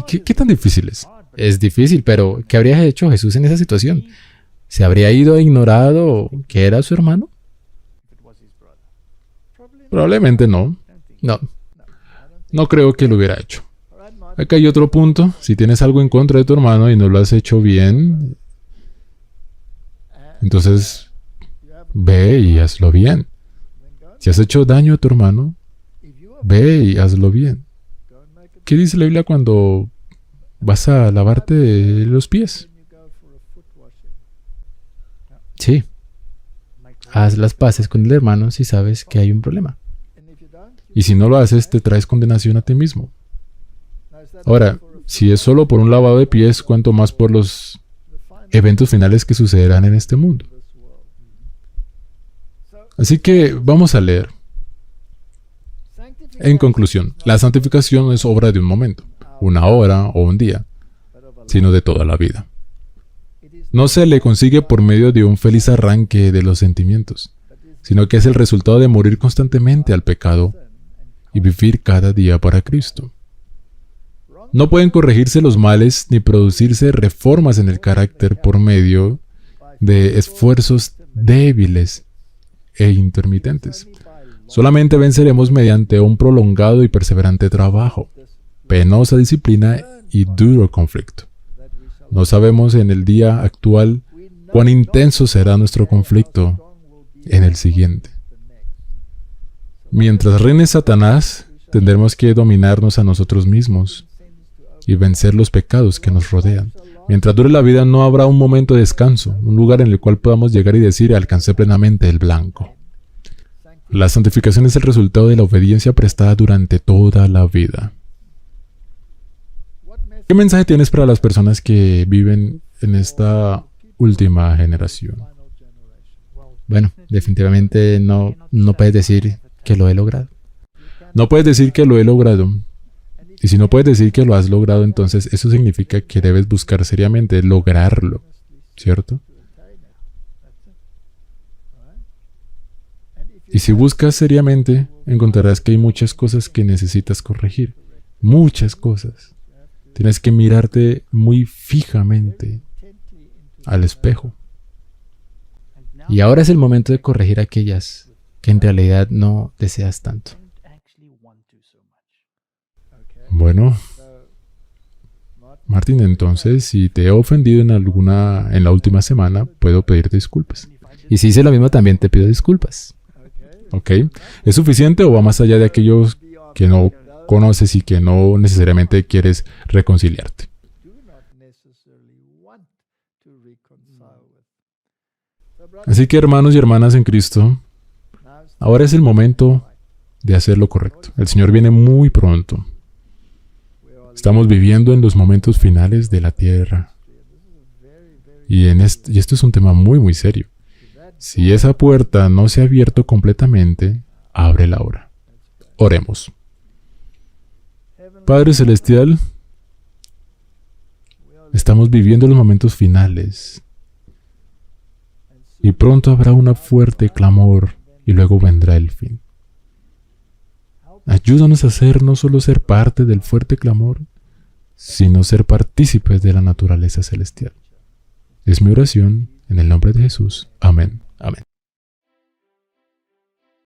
¿Qué tan difícil es? Es difícil, pero ¿qué habría hecho Jesús en esa situación? ¿Se habría ido e ignorado que era su hermano? Probablemente no. No creo que lo hubiera hecho. Acá hay otro punto. Si tienes algo en contra de tu hermano y no lo has hecho bien, entonces ve y hazlo bien. Si has hecho daño a tu hermano, ve y hazlo bien. ¿Qué dice la Biblia cuando vas a lavarte los pies? Sí. Haz las paces con el hermano si sabes que hay un problema. Y si no lo haces, te traes condenación a ti mismo. Ahora, si es solo por un lavado de pies, cuanto más por los eventos finales que sucederán en este mundo. Así que vamos a leer. En conclusión, la santificación no es obra de un momento, una hora o un día, sino de toda la vida. No se le consigue por medio de un feliz arranque de los sentimientos, sino que es el resultado de morir constantemente al pecado y vivir cada día para Cristo. No pueden corregirse los males ni producirse reformas en el carácter por medio de esfuerzos débiles e intermitentes. Solamente venceremos mediante un prolongado y perseverante trabajo, penosa disciplina y duro conflicto. No sabemos en el día actual cuán intenso será nuestro conflicto en el siguiente. Mientras reine Satanás, tendremos que dominarnos a nosotros mismos y vencer los pecados que nos rodean. Mientras dure la vida no habrá un momento de descanso, un lugar en el cual podamos llegar y decir alcancé plenamente el blanco. La santificación es el resultado de la obediencia prestada durante toda la vida. ¿Qué mensaje tienes para las personas que viven en esta última generación? Bueno, definitivamente no puedes decir que lo he logrado. No puedes decir que lo he logrado. Y si no puedes decir que lo has logrado, entonces eso significa que debes buscar seriamente lograrlo, ¿cierto? Y si buscas seriamente, encontrarás que hay muchas cosas que necesitas corregir. Muchas cosas. Tienes que mirarte muy fijamente al espejo. Y ahora es el momento de corregir aquellas que en realidad no deseas tanto. Bueno, Martín, entonces, si te he ofendido en la última semana, puedo pedirte disculpas. Y si hice lo mismo, también te pido disculpas. ¿Ok? ¿Es suficiente o va más allá de aquellos que no conoces y que no necesariamente quieres reconciliarte? Así que, hermanos y hermanas en Cristo, ahora es el momento de hacer lo correcto. El Señor viene muy pronto. Estamos viviendo en los momentos finales de la tierra. Y esto es un tema muy, muy serio. Si esa puerta no se ha abierto completamente, ábrela ahora. Oremos. Padre Celestial, estamos viviendo los momentos finales. Y pronto habrá un fuerte clamor y luego vendrá el fin. Ayúdanos a no solo ser parte del fuerte clamor, sino ser partícipes de la naturaleza celestial. Es mi oración en el nombre de Jesús. Amén. Amén.